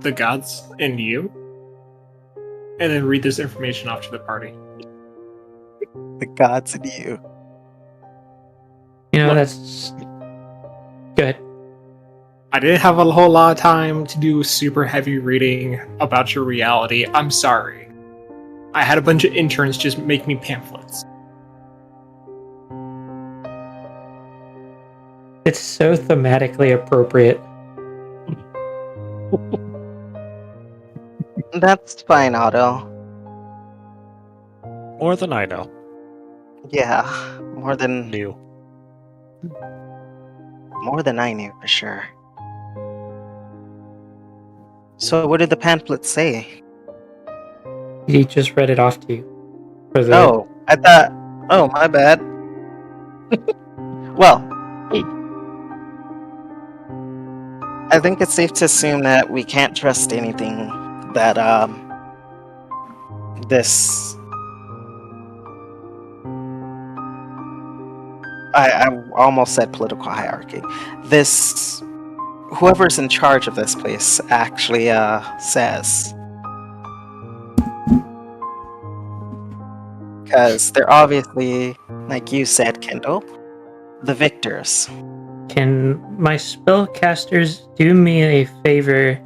"The gods and you," and then read this information off to the party. The gods and you. You know, Look. that's good. I didn't have a whole lot of time to do super heavy reading about your reality. I'm sorry. I had a bunch of interns just make me pamphlets. It's so thematically appropriate. That's fine, Otto. More than I know. Yeah, more than New. I knew for sure. So, what did the pamphlet say? He just read it off to you. For the, Oh, I thought. Oh, my bad. Well, I think it's safe to assume that we can't trust anything that this. I almost said political hierarchy. This, whoever's in charge of this place actually says. Because they're obviously, like you said, Kendall, the victors. Can my spellcasters do me a favor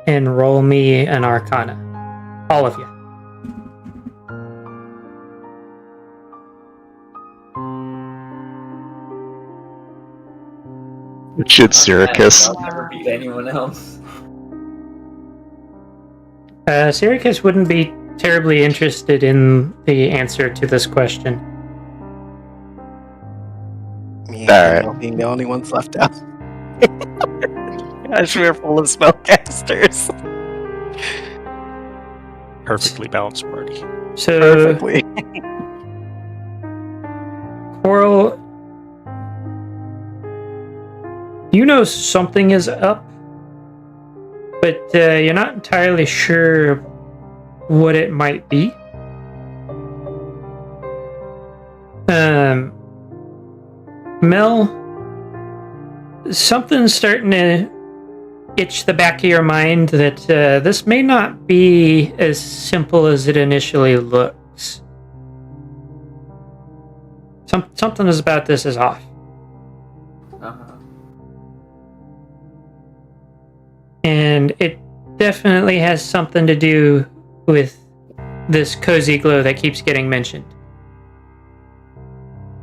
and roll me an arcana? All of you. Should Syracuse. I'll never beat anyone else. Syracuse wouldn't be terribly interested in the answer to this question. Me Alright. and being the only ones left out. Gosh, we're full of spellcasters. Perfectly balanced party. So, Perfectly. Coral, you know something is up, but you're not entirely sure what it might be. Mel, something's starting to itch the back of your mind that this may not be as simple as it initially looks. Something is about this is off. Uh-huh. And it definitely has something to do with this cozy glow that keeps getting mentioned.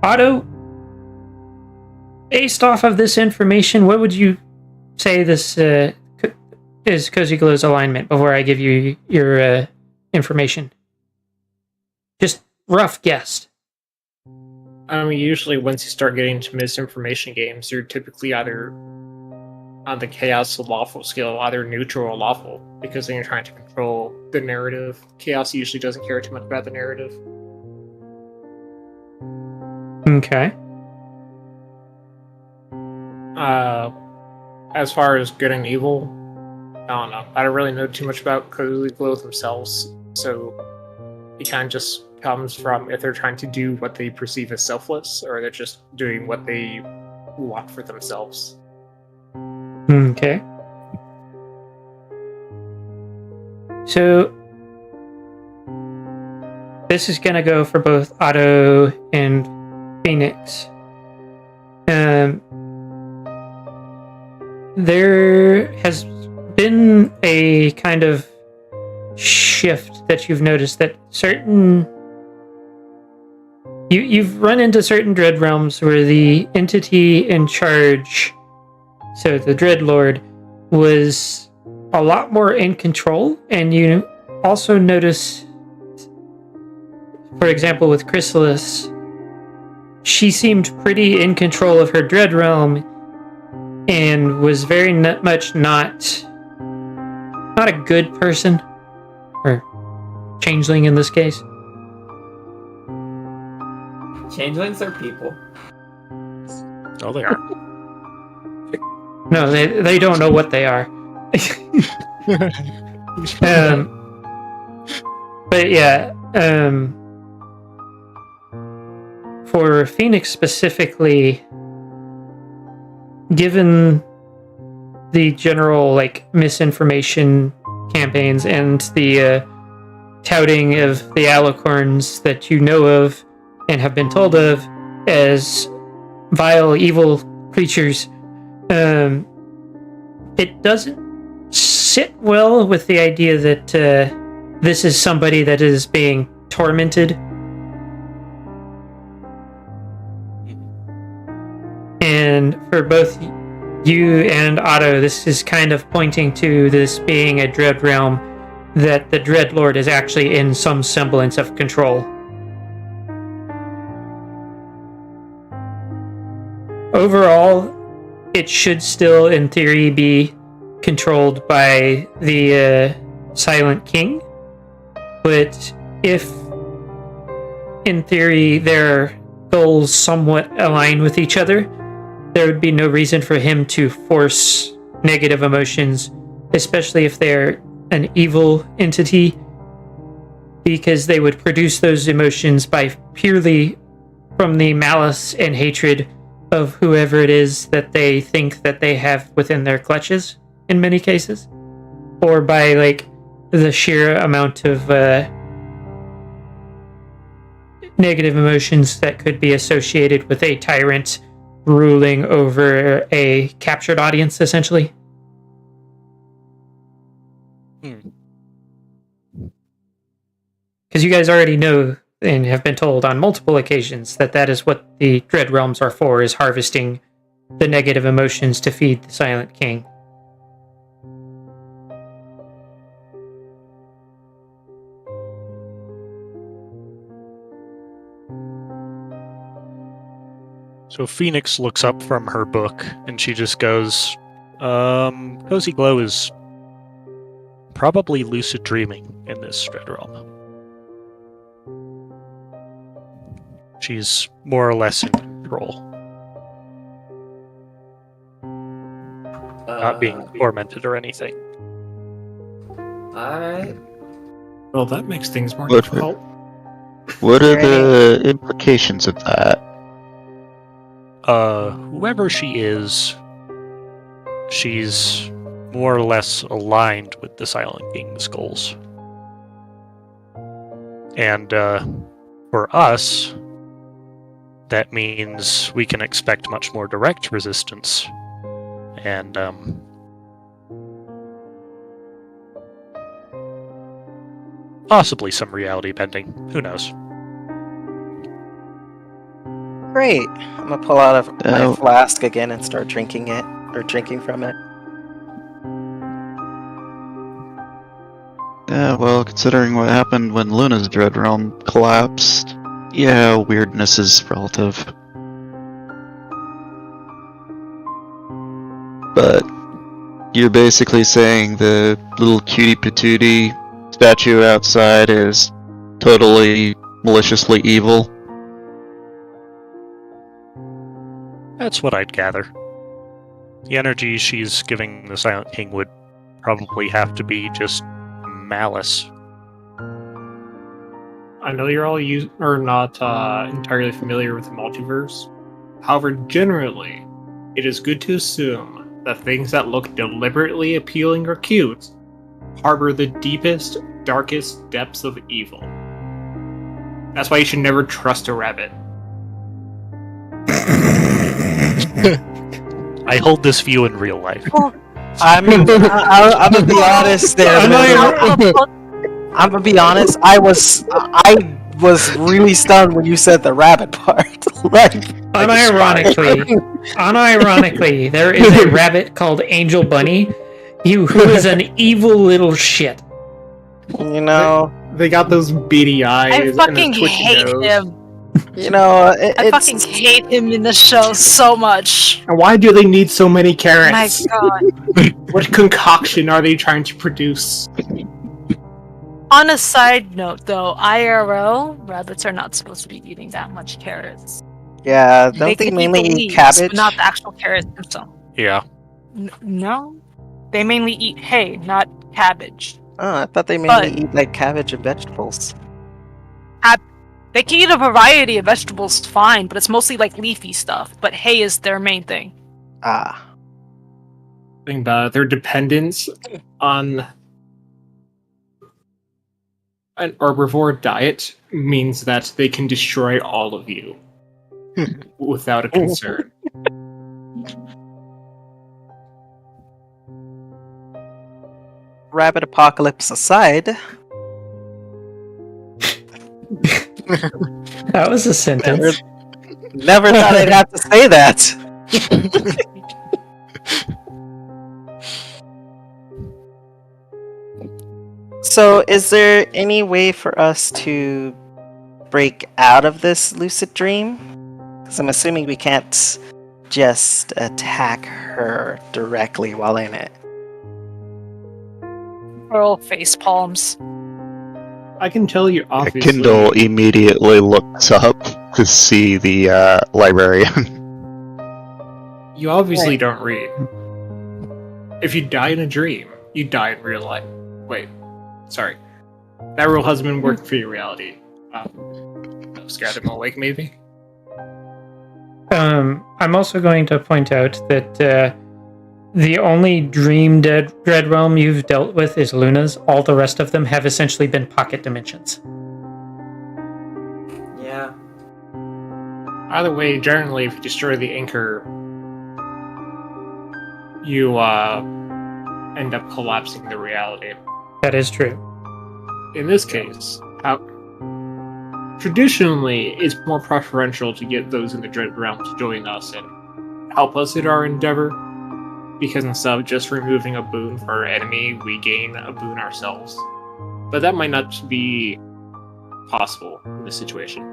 Otto, based off of this information, what would you say this is Cozy Glow's alignment before I give you your information? Just rough guess. I mean, usually once you start getting into misinformation games, you're typically either on the chaos or lawful scale, either neutral or lawful, because then you're trying to control the narrative. Chaos usually doesn't care too much about the narrative. Okay. As far as good and evil, I don't know. I don't really know too much about Cozy Glow themselves, so it kind of just comes from if they're trying to do what they perceive as selfless, or they're just doing what they want for themselves. Okay. So this is gonna go for both Otto and Phoenix. There has been a kind of shift that you've noticed, that certain you've run into certain Dread Realms where the entity in charge, so the Dreadlord, was a lot more in control, and you also notice, for example, with Chrysalis, she seemed pretty in control of her Dread Realm and was very much not a good person, or changeling in this case. Changelings are people. Oh, they are. No, they don't know what they are. But yeah, for Phoenix specifically, given the general misinformation campaigns and the touting of the Alicorns that you know of and have been told of as vile, evil creatures, it doesn't sit well with the idea that this is somebody that is being tormented. And for both you and Otto, this is kind of pointing to this being a Dread Realm, that the Dreadlord is actually in some semblance of control. Overall, it should still, in theory, be controlled by the Silent King. But if, in theory, their goals somewhat align with each other, there would be no reason for him to force negative emotions, especially if they're an evil entity, because they would produce those emotions by purely from the malice and hatred of whoever it is that they think that they have within their clutches, in many cases, or by the sheer amount of negative emotions that could be associated with a tyrant ruling over a captured audience, essentially. Because you guys already know and have been told on multiple occasions that that is what the Dread Realms are for, is harvesting the negative emotions to feed the Silent King. So Phoenix looks up from her book and she just goes, Cozy Glow is probably lucid dreaming in this Dread Realm. She's more or less in control. Not being tormented or anything. Alright. Well, that makes things more difficult. What are the implications of that? Whoever she is, she's more or less aligned with the Silent King's goals. And, for us, that means we can expect much more direct resistance. And, possibly some reality bending. Who knows? Great. I'm gonna pull out my flask again and start drinking it, or drinking from it. Yeah, well, considering what happened when Luna's Dread Realm collapsed, yeah, weirdness is relative. But you're basically saying the little cutie patootie statue outside is totally maliciously evil? That's what I'd gather. The energy she's giving the Silent King would probably have to be just malice. I know you're all not entirely familiar with the multiverse. However, generally, it is good to assume that things that look deliberately appealing or cute harbor the deepest, darkest depths of evil. That's why you should never trust a rabbit. I hold this view in real life. I'm gonna be honest there. I'm gonna be honest. I was really stunned when you said the rabbit part. Unironically, there is a rabbit called Angel Bunny, who is an evil little shit. You know, they got those beady eyes. I fucking and a twitchy hate nose. him. You know, I fucking hate him in the show so much. And why do they need so many carrots? My god. What concoction are they trying to produce? On a side note, though, IRL, rabbits are not supposed to be eating that much carrots. Yeah, don't they can mainly the eat leaves, cabbage? but not the actual carrots themselves. Yeah. No. They mainly eat hay, not cabbage. Oh, I thought they mainly eat like cabbage and vegetables. They can eat a variety of vegetables fine, but it's mostly like leafy stuff. But hay is their main thing. Ah. Think about it, their dependence on an herbivore diet means that they can destroy all of you without a concern. Rabbit apocalypse aside. That was a sentence. Never thought I'd have to say that. So, is there any way for us to break out of this lucid dream? Because I'm assuming we can't just attack her directly while in it. Roll face palms. I can tell you, obviously. Kindle immediately looks up to see the librarian. You obviously don't read. If you die in a dream, you die in real life. Wait, sorry. That rule hasn't been working for your reality. Scared them awake, maybe? I'm also going to point out that the only dream dread realm you've dealt with is Luna's. All the rest of them have essentially been pocket dimensions. Yeah. Either way, generally, if you destroy the anchor, you end up collapsing the reality. That is true. In this case, traditionally, it's more preferential to get those in the Dread Realm to join us and help us in our endeavor, because instead of just removing a boon for our enemy, we gain a boon ourselves. But that might not be possible in this situation.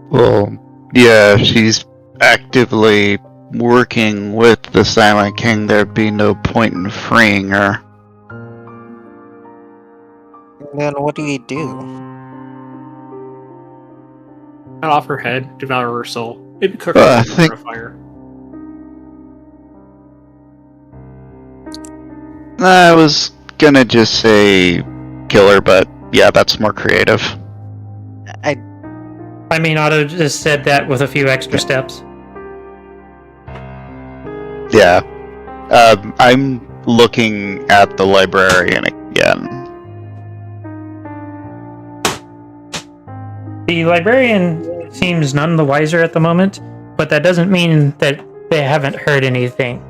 Well, yeah, she's actively working with the Silent King. There'd be no point in freeing her. Then what do we do? Cut off her head, devour her soul. Maybe cook I her think- over a fire. I was gonna just say kill her, but yeah, that's more creative. I mean, Otto just said that with a few extra steps. Yeah. I'm looking at the librarian again. The librarian seems none the wiser at the moment, but that doesn't mean that they haven't heard anything.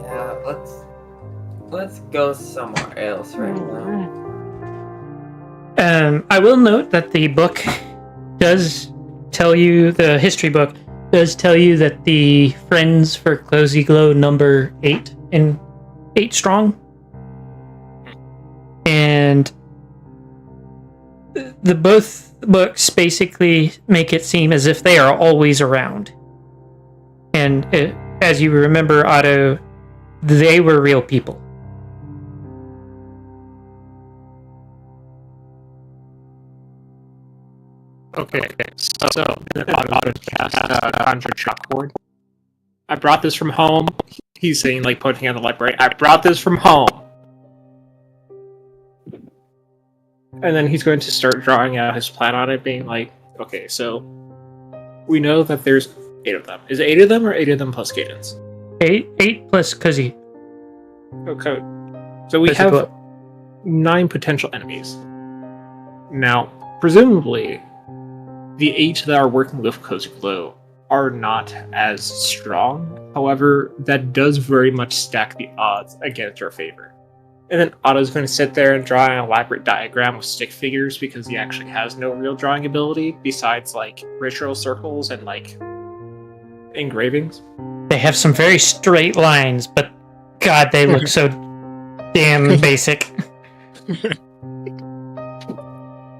Yeah, let's go somewhere else right now. I will note that the book does tell you, the history book does tell you that the Friends for Closey Glow number 8 strong. And the both books basically make it seem as if they are always around. And as you remember, Otto, they were real people. Okay, so Otto cast Conjure Chalkboard. I brought this from home. He's saying, like, pointing at the library. I brought this from home. And then he's going to start drawing out his plan on it, being like, okay, so we know that there's 8 of them. Is it 8 of them or 8 of them plus Cadence? 8 plus Cuzzy. Okay. So we have 9 potential enemies. Now, presumably, the 8 that are working with Cozy Glow are not as strong. However, that does very much stack the odds against our favor. And then Otto's going to sit there and draw an elaborate diagram with stick figures because he actually has no real drawing ability besides like ritual circles and like engravings. They have some very straight lines, but God, they look so damn basic.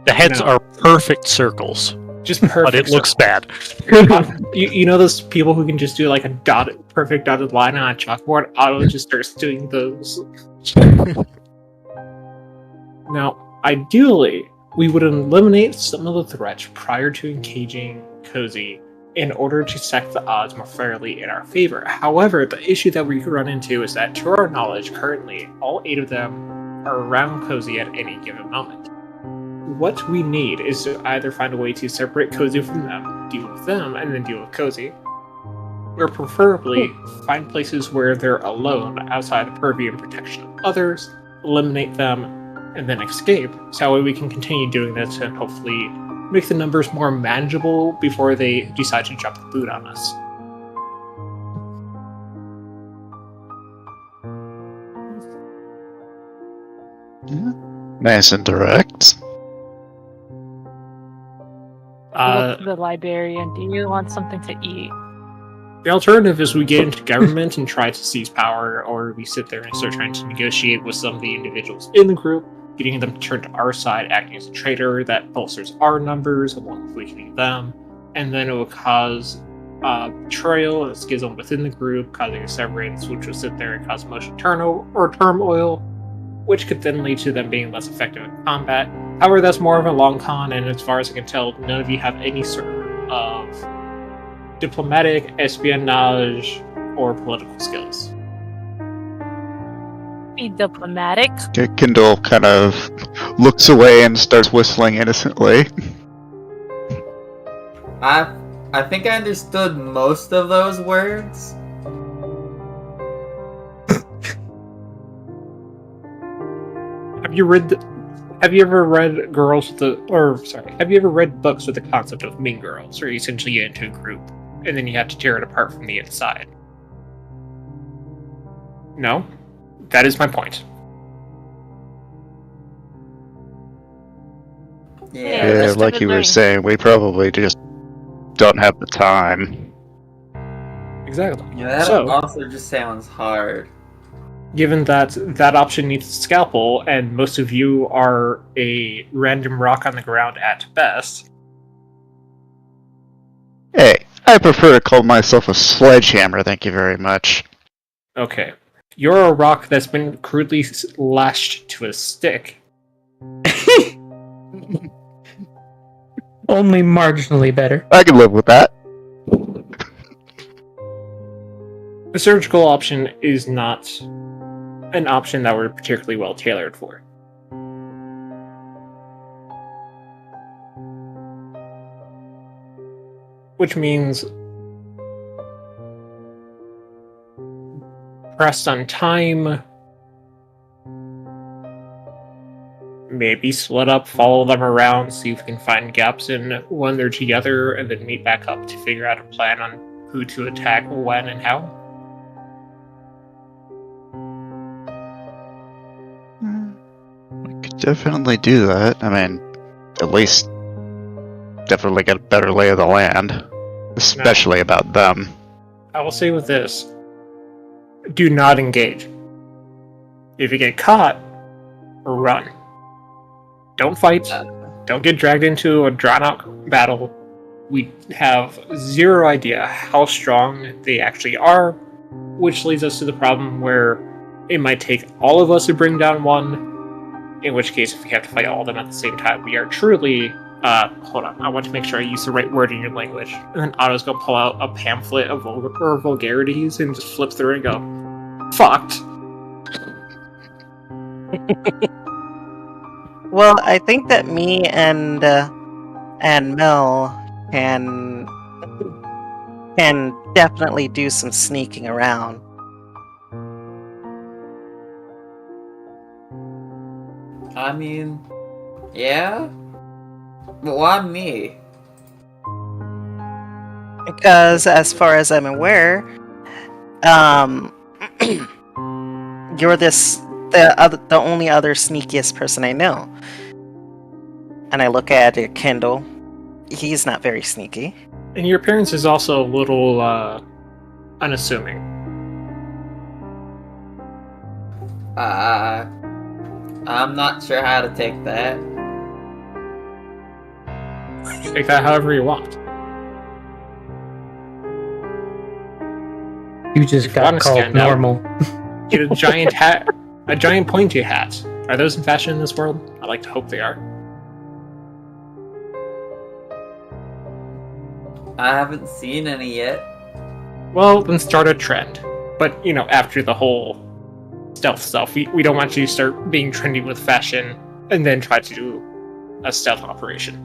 The heads are perfect circles, just perfect. But it looks bad. You know those people who can just do like a perfect dotted line on a chalkboard? Otto just starts doing those. Now, ideally, we would eliminate some of the threats prior to engaging Cozy in order to stack the odds more fairly in our favor. However, the issue that we run into is that, to our knowledge, currently, all 8 of them are around Cozy at any given moment. What we need is to either find a way to separate Cozy from them, deal with them, and then deal with Cozy, or preferably find places where they're alone outside the purview and protection of others, eliminate them, and then escape. So that way we can continue doing this and hopefully make the numbers more manageable before they decide to drop the boot on us. Nice and direct. Look to the librarian. Do you want something to eat? The alternative is we get into government and try to seize power, or we sit there and start trying to negotiate with some of the individuals in the group, getting them to turn to our side, acting as a traitor that bolsters our numbers along with weakening them, and then it will cause betrayal and schism within the group, causing a severance, which will sit there and cause emotional turmoil, which could then lead to them being less effective in combat. However, that's more of a long con, and as far as I can tell, none of you have any sort of diplomatic, espionage, or political skills. Be diplomatic. Kindle kind of looks away and starts whistling innocently. I think I understood most of those words. Have you ever read books with the concept of Mean Girls, where you essentially get into a group and then you have to tear it apart from the inside? No? That is my point. Yeah, like you were saying, we probably just don't have the time. Exactly. Yeah, that also just sounds hard. Given that that option needs a scalpel, and most of you are a random rock on the ground at best. Hey, I prefer to call myself a sledgehammer, thank you very much. Okay. You're a rock that's been crudely lashed to a stick. Only marginally better. I can live with that. The surgical option is not an option that we're particularly well tailored for. Which means pressed on time, maybe split up, follow them around, see if we can find gaps in when they're together, and then meet back up to figure out a plan on who to attack, when, and how. Definitely do that. I mean, at least definitely get a better lay of the land. Especially about them. I will say with this, do not engage. If you get caught, run. Don't fight. Don't get dragged into a drawn-out battle. We have zero idea how strong they actually are, which leads us to the problem where it might take all of us to bring down one, in which case, if we have to fight all of them at the same time, we are truly... hold on, I want to make sure I use the right word in your language. And then Otto's gonna pull out a pamphlet of vulgarities and just flip through and go, fucked. Well, I think that me and Mel can definitely do some sneaking around. I mean, yeah? But why me? Because as far as I'm aware, you're the only other sneakiest person I know. And I look at it, Kendall. He's not very sneaky. And your appearance is also a little unassuming. I'm not sure how to take that. Take that however you want. You just If you got wanna called stand out. normal. Get a giant hat, a giant pointy hat. Are those in fashion in this world? I like to hope they are. I haven't seen any yet. Well, then start a trend. But, after the whole stealth stuff, we don't want you to start being trendy with fashion and then try to do a stealth operation.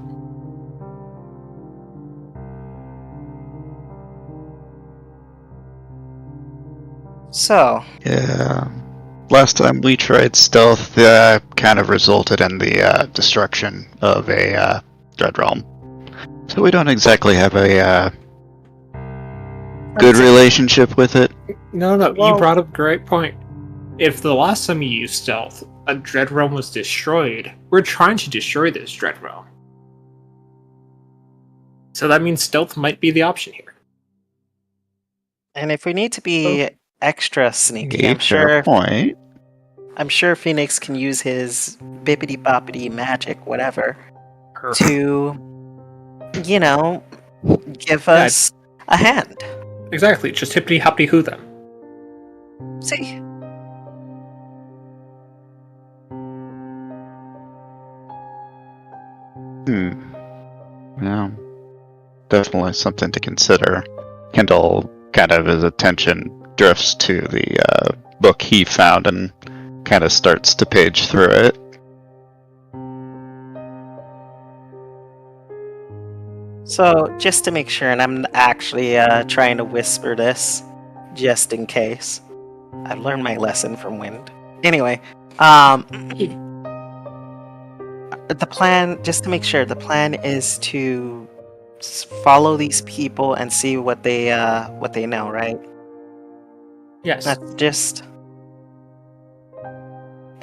So, Yeah. Last time we tried stealth, kind of resulted in the destruction of a Dread Realm. So we don't exactly have a good relationship with it. No, Well- you brought up a great point. If the last time you used stealth, a Dread Realm was destroyed, we're trying to destroy this Dread Realm. So that means stealth might be the option here. and if we need to be extra sneaky, Fair point. I'm sure Phoenix can use his bippity boppity magic, whatever, to, give us a hand. Exactly, just hippity hoppity hoo them. See? Yeah. Definitely something to consider. Kendall kind of his attention drifts to the book he found and kind of starts to page through it. So, just to make sure, and I'm actually trying to whisper this, just in case. I've learned my lesson from Wind. Anyway, the plan, just to make sure, the plan is to follow these people and see what they know, right? Yes. That's just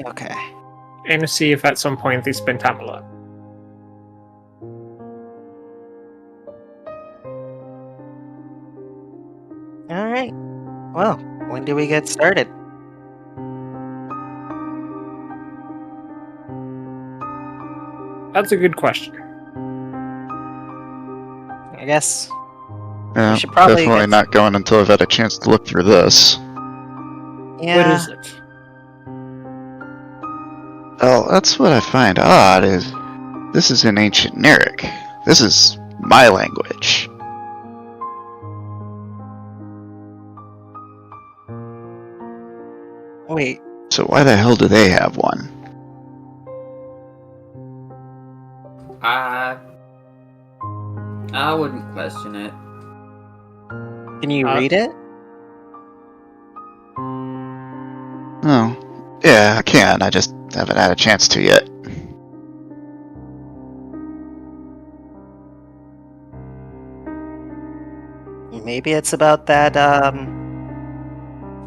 okay. And to see if at some point they spend time alone. All right. Well, when do we get started? That's a good question. I guess Yeah, should probably definitely get- not going until I've had a chance to look through this. yeah. What is it? Oh, that's what I find odd is this is in ancient Nyric. This is my language. Wait, So why the hell do they have one? I wouldn't question it. can you Uh, read it? Oh, yeah, I can. I just haven't had a chance to yet. Maybe it's about that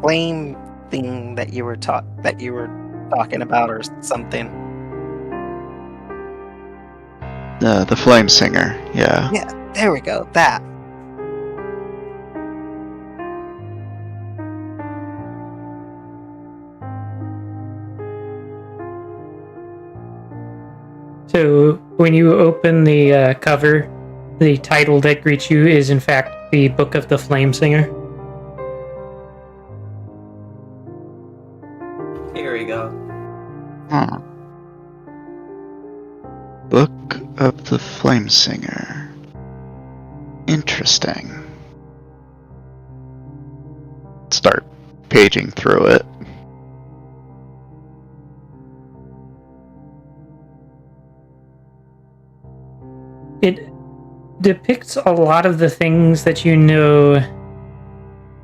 flame thing that you were talking about or something. The Flame Singer, yeah. There we go. That. So when you open the cover, the title that greets you is in fact the Book of the Flame Singer. Here we go. Huh. Book of the Flame Singer. Interesting. Start paging through it. It depicts a lot of the things that you know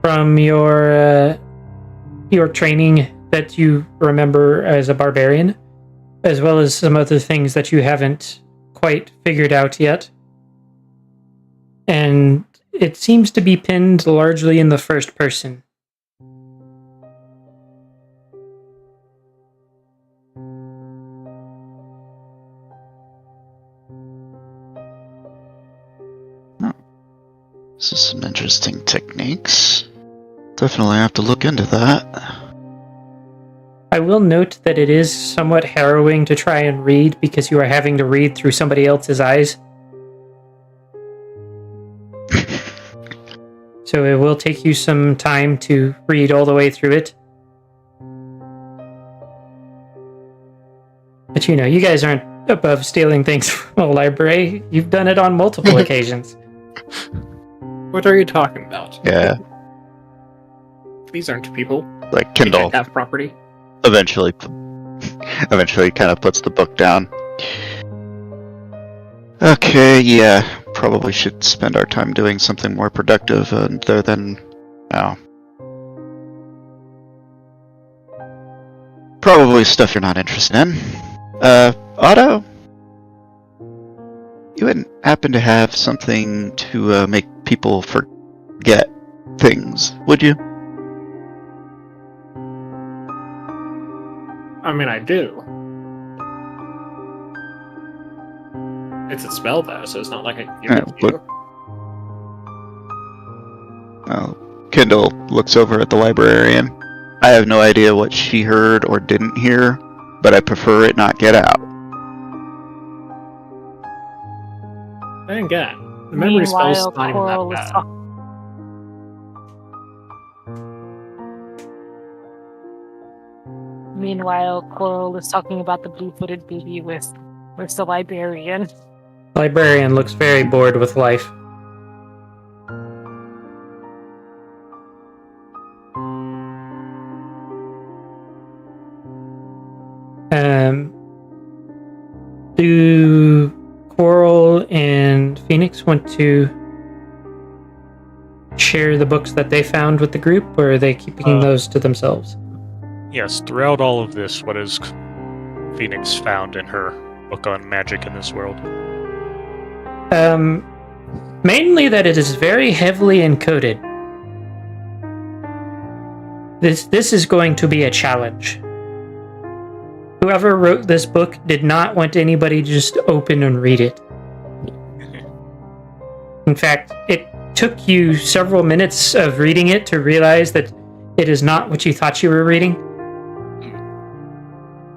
from your training that you remember as a barbarian, as well as some other things that you haven't quite figured out yet. And it seems to be pinned largely in the first person. This is some interesting techniques. Definitely have to look into that. I will note that it is somewhat harrowing to try and read because you are having to read through somebody else's eyes. So it will take you some time to read all the way through it. But you know, you guys aren't above stealing things from a library. You've done it on multiple occasions. What are you talking about? Yeah, These aren't people. like They Kindle can't have property. eventually kind of puts the book down. Okay, yeah, probably should spend our time doing something more productive other than probably stuff you're not interested in. Otto, you wouldn't happen to have something to make people forget things, would you? I mean, I do. It's a spell, though, so it's not like I can give Yeah, it to look. you. Well, Kendall looks over at the librarian. I have no idea what she heard or didn't hear, but I prefer it not get out. Then again, the memory spell's Meanwhile, not even Coral that is bad. talking. Meanwhile, Coral is talking about the blue-footed baby with the librarian. The librarian looks very bored with life. Do Coral and Phoenix want to share the books that they found with the group, or are they keeping those to themselves? Yes, throughout all of this, what has Phoenix found in her book on magic in this world? Mainly that it is very heavily encoded. This is going to be a challenge. Whoever wrote this book did not want anybody to just open and read it. In fact, it took you several minutes of reading it to realize that it is not what you thought you were reading.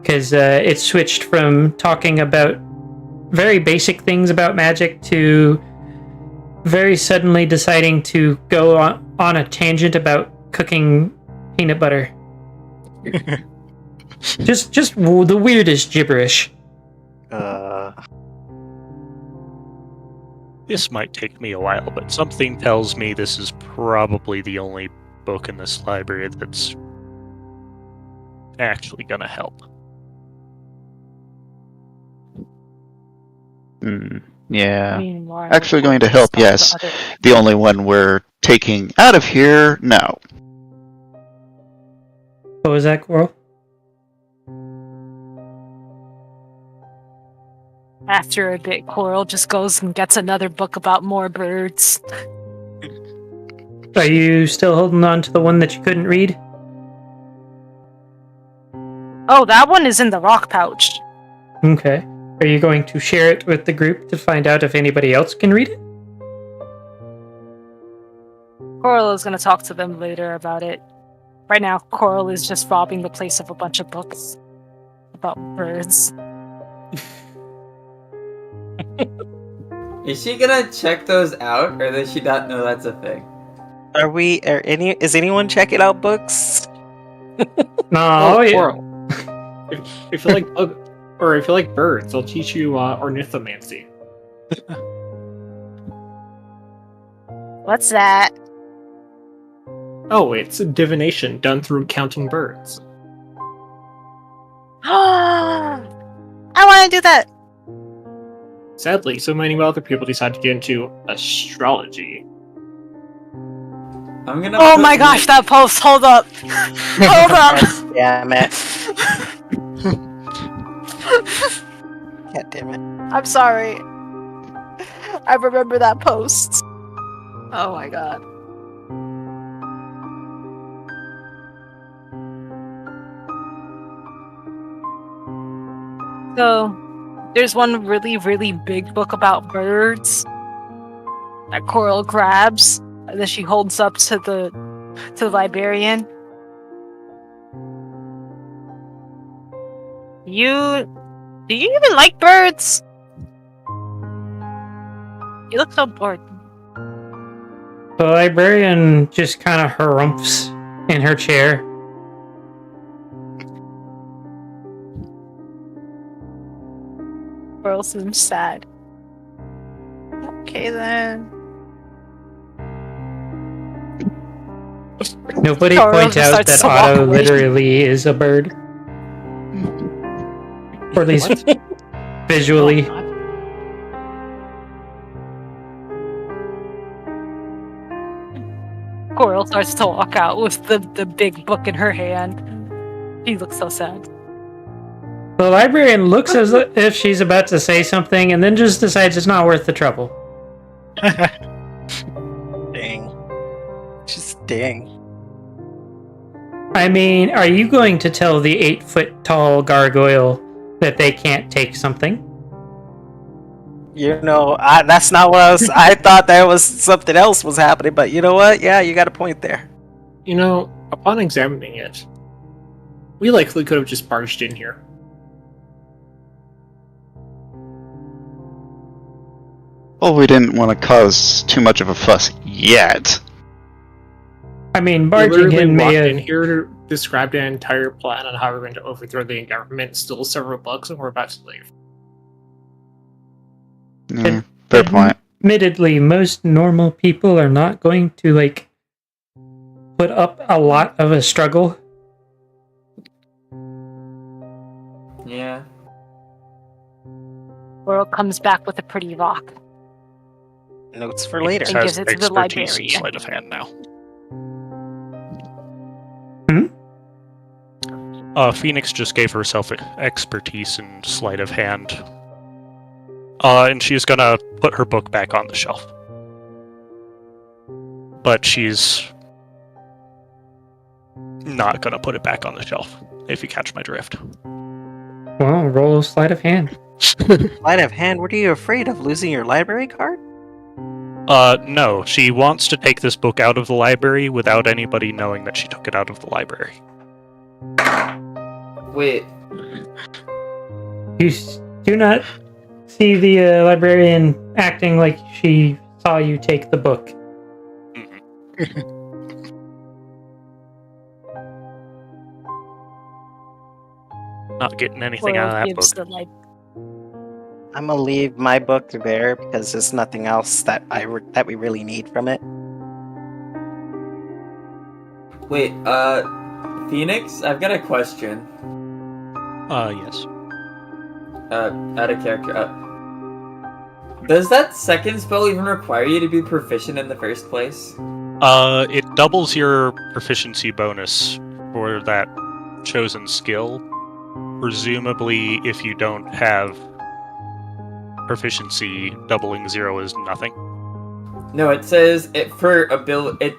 Because it switched from talking about very basic things about magic to very suddenly deciding to go on a tangent about cooking peanut butter. just the weirdest gibberish. This might take me a while, but something tells me this is probably the only book in this library that's actually gonna help. Yeah. Meanwhile, Actually going to help, Coral is yes. talking to other- The only one we're taking out of here, no. What was that, Coral? After a bit, Coral just goes and gets another book about more birds. Are you still holding on to the one that you couldn't read? Oh, that one is in the rock pouch. Okay. Are you going to share it with the group to find out if anybody else can read it? Coral is going to talk to them later about it. Right now, Coral is just robbing the place of a bunch of books about birds. Is she gonna check those out, or does she not know that's a thing? Is anyone checking out books? No, yeah. Coral. if you like bug, or if you like birds, I'll teach you ornithomancy. What's that? Oh, it's divination done through counting birds. I want to do that. Sadly, so many other people decide to get into astrology. I'm gonna. Oh put my gosh, that post! Hold up! Hold up! Damn it. God damn it. I'm sorry. I remember that post. Oh my god. So, there's one really, really big book about birds that Coral grabs that she holds up to the librarian. Do you even like birds? You look so bored. The librarian just kind of harumphs in her chair. Coral seems sad. Okay then. Nobody Coral points just out starts that to walk Otto away. literally is a bird. Or at least visually. Coral starts to walk out with the big book in her hand. She looks so sad. The librarian looks as if she's about to say something and then just decides it's not worth the trouble. Dang. Just dang. I mean, are you going to tell the 8-foot-tall gargoyle that they can't take something? You know, that's not what I was. I thought that was something else was happening, but you know what? Yeah, you got a point there. You know, upon examining it, we likely could have just barged in here. Well, we didn't want to cause too much of a fuss yet. I mean, We barging literally in may walked have... in here, described an entire plan on how we're going to overthrow the government, steal several bucks, and we're about to leave. Yeah, fair point. Admittedly, most normal people are not going to, like, put up a lot of a struggle. Yeah. Coral comes back with a pretty rock. Notes for later. And gives it to the expertise in librarian. sleight of hand now. Phoenix just gave herself expertise in sleight of hand. And she's gonna put her book back on the shelf. But she's not gonna put it back on the shelf, if you catch my drift. Well, roll sleight of hand. Sleight of hand. What are you afraid of? Losing your library card? No. She wants to take this book out of the library without anybody knowing that she took it out of the library. Wait. You do not see the librarian acting like she saw you take the book. Not getting anything Coral out of that gives book. the I'm gonna leave my book there because there's nothing else that that we really need from it. Wait, Phoenix, I've got a question. Yes. Out of character. Does that second spell even require you to be proficient in the first place? It doubles your proficiency bonus for that chosen skill. Presumably, if you don't have proficiency, doubling 0 is nothing. No, it says it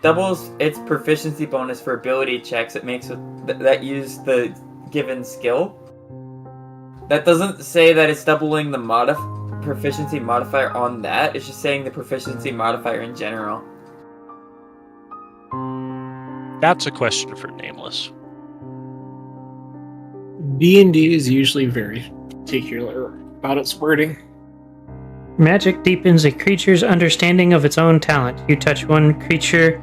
doubles its proficiency bonus for ability checks it makes that use the given skill. That doesn't say that it's doubling the proficiency modifier on that. It's just saying the proficiency modifier in general. That's a question for Nameless. D&D is usually very particular about its wording. Magic deepens a creature's understanding of its own talent. You touch one creature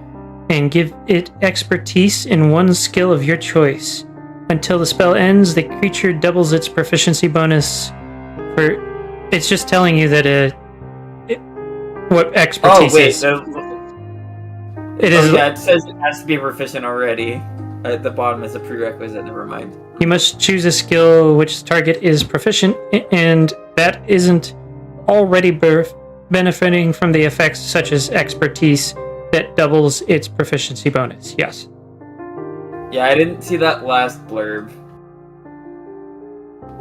and give it expertise in one skill of your choice. Until the spell ends, the creature doubles its proficiency bonus for... It's just telling you that what expertise is. It is. Yeah, it says it has to be proficient already. At the bottom is a prerequisite, never mind. You must choose a skill which target is proficient, and that isn't already benefiting from the effects such as expertise that doubles its proficiency bonus. Yes. Yeah, I didn't see that last blurb.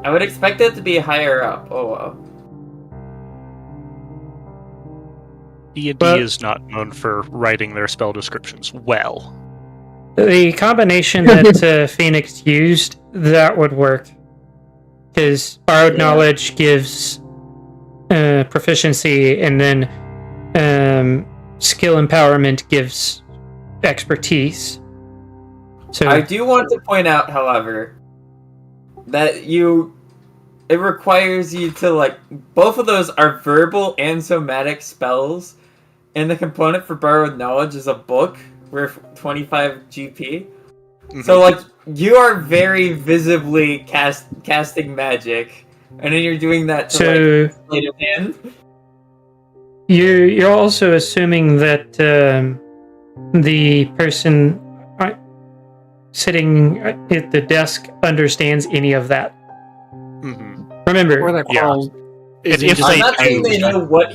I would expect it to be higher up. Oh, wow. D&D is not known for writing their spell descriptions well. The combination that Phoenix used, that would work. Because Borrowed Knowledge gives proficiency, and then Skill Empowerment gives expertise. So I do want to point out, however, that it requires you to, like, both of those are verbal and somatic spells, and the component for Borrowed Knowledge is a book worth 25 GP. Mm-hmm. So, like, you are very visibly casting magic, and then you're doing that to, like, sleight of hand. You're also assuming that the person sitting at the desk understands any of that. Mm-hmm. Remember, or that Carl is I'm not saying they know what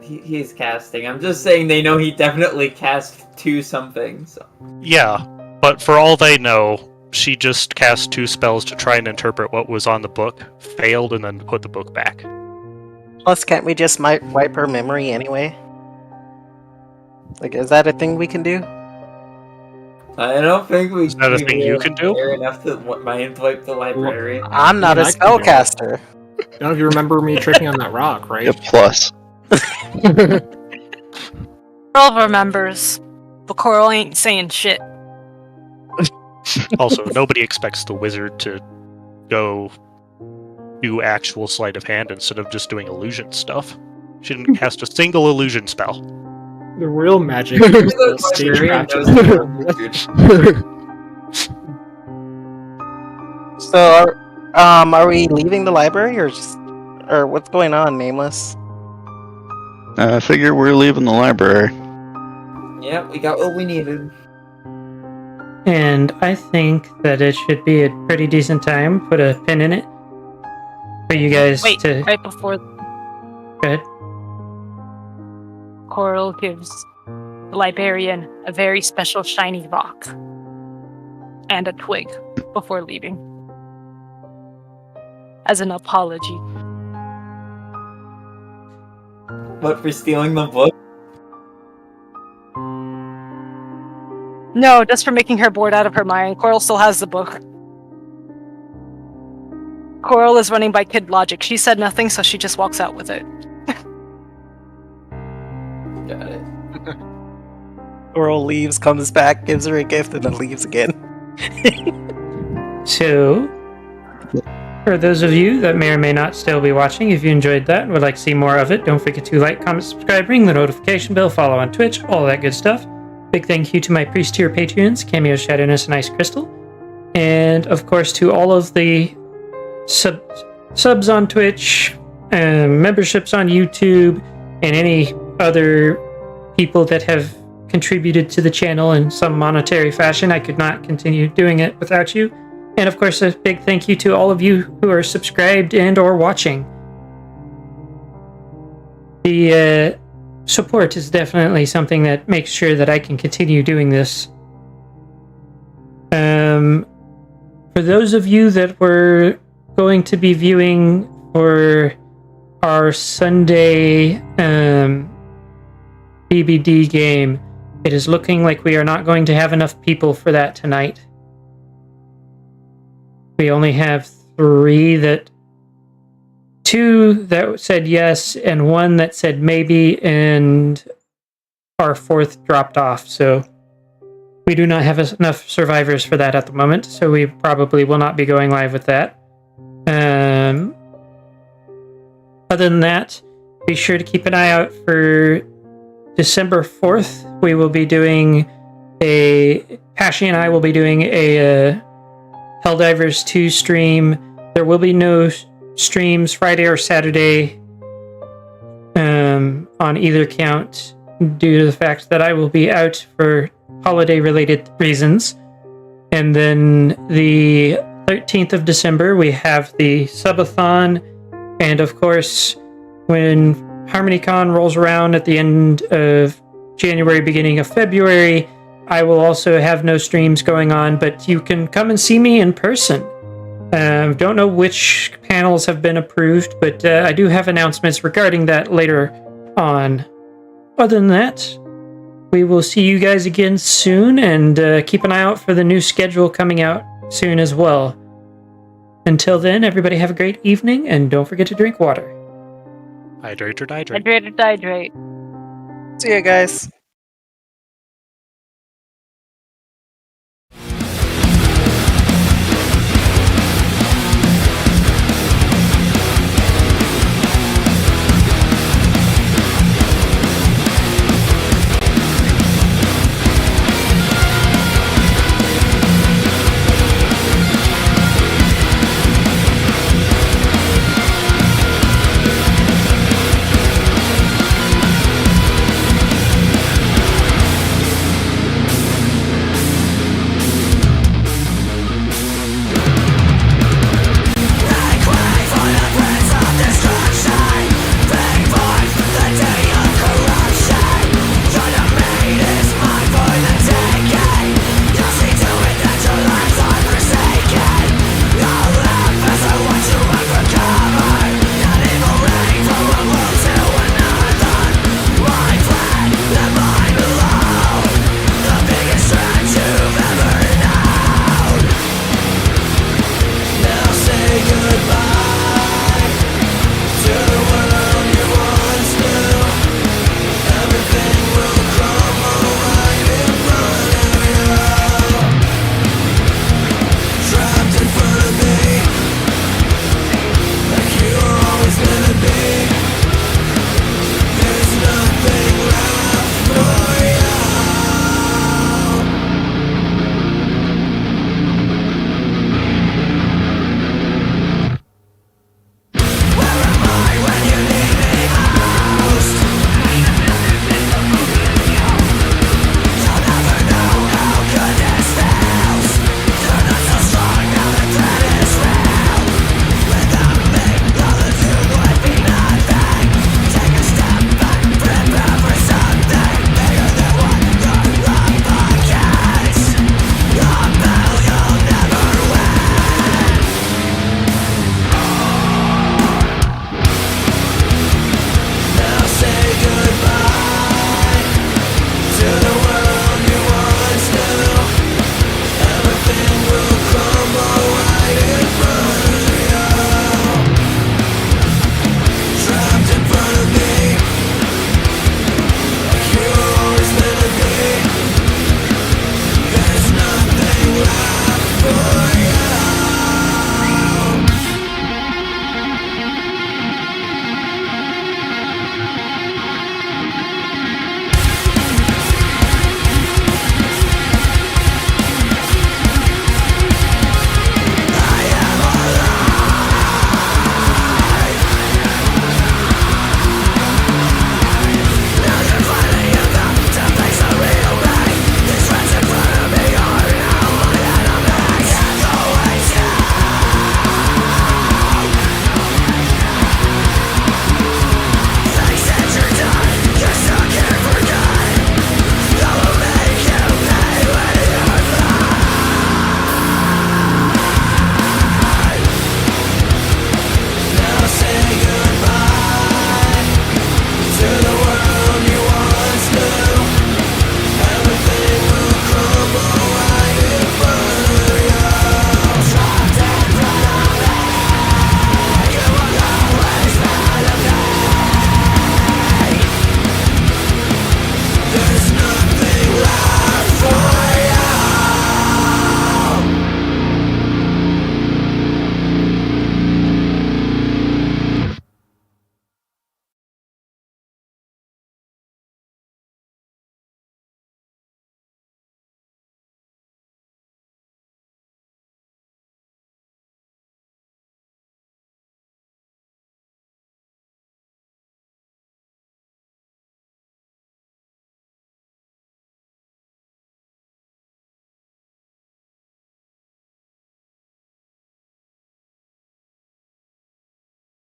he's casting. I'm just saying they know he definitely cast 2 something. So. Yeah, but for all they know, she just cast 2 spells to try and interpret what was on the book, failed, and then put the book back. Plus, can't we just wipe her memory anyway? Like, is that a thing we can do? I don't think we. Is that a thing you can do? Enough to mind wipe the library. I'm not a spellcaster. None of you remember me tricking on that rock, right? Yeah, plus. Coral remembers, but Coral ain't saying shit. Also, nobody expects the wizard to go do actual sleight of hand instead of just doing illusion stuff. She didn't cast a single illusion spell. The real magic is the stage traps. So, are we leaving the library, or what's going on, Nameless? I figure we're leaving the library. Yeah, we got what we needed. and I think that it should be a pretty decent time. Put a pin in it for you guys to. Right before. Go ahead. Coral gives the librarian a very special shiny rock and a twig before leaving as an apology. What, for stealing the book? No, just for making her bored out of her mind. Coral still has the book. Coral is running by kid logic. She said nothing, so she just walks out with it. Got it. Coral leaves, comes back, gives her a gift, and then leaves again. So, for those of you that may or may not still be watching, if you enjoyed that and would like to see more of it, don't forget to like, comment, subscribe, ring the notification bell, follow on Twitch, all that good stuff. Big thank you to my priest tier Patreons, Cameo, Shadowness, and Ice Crystal. And, of course, to all of the subs on Twitch, memberships on YouTube, and any other people that have contributed to the channel in some monetary fashion. I could not continue doing it without you. And of course, a big thank you to all of you who are subscribed and or watching. The support is definitely something that makes sure that I can continue doing this. For those of you that were going to be viewing for our Sunday BBD game, it is looking like we are not going to have enough people for that tonight. We only have 2 that said yes, and 1 that said maybe, and our 4th dropped off. So we do not have enough survivors for that at the moment, so we probably will not be going live with that. Other than that, be sure to keep an eye out for December 4th. We will be doing Pashy and I will be doing a Helldivers 2 stream. There will be no streams Friday or Saturday on either count due to the fact that I will be out for holiday-related reasons. And then the 13th of December, we have the subathon. And of course, when HarmonyCon rolls around at the end of January, beginning of February, I will also have no streams going on, but you can come and see me in person. Don't know which panels have been approved, but I do have announcements regarding that later on other than that, we will see you guys again soon, and keep an eye out for the new schedule coming out soon as well. Until then, everybody have a great evening, and don't forget to drink water. Hydrate or dihydrate. Hydrate or dihydrate. See you guys.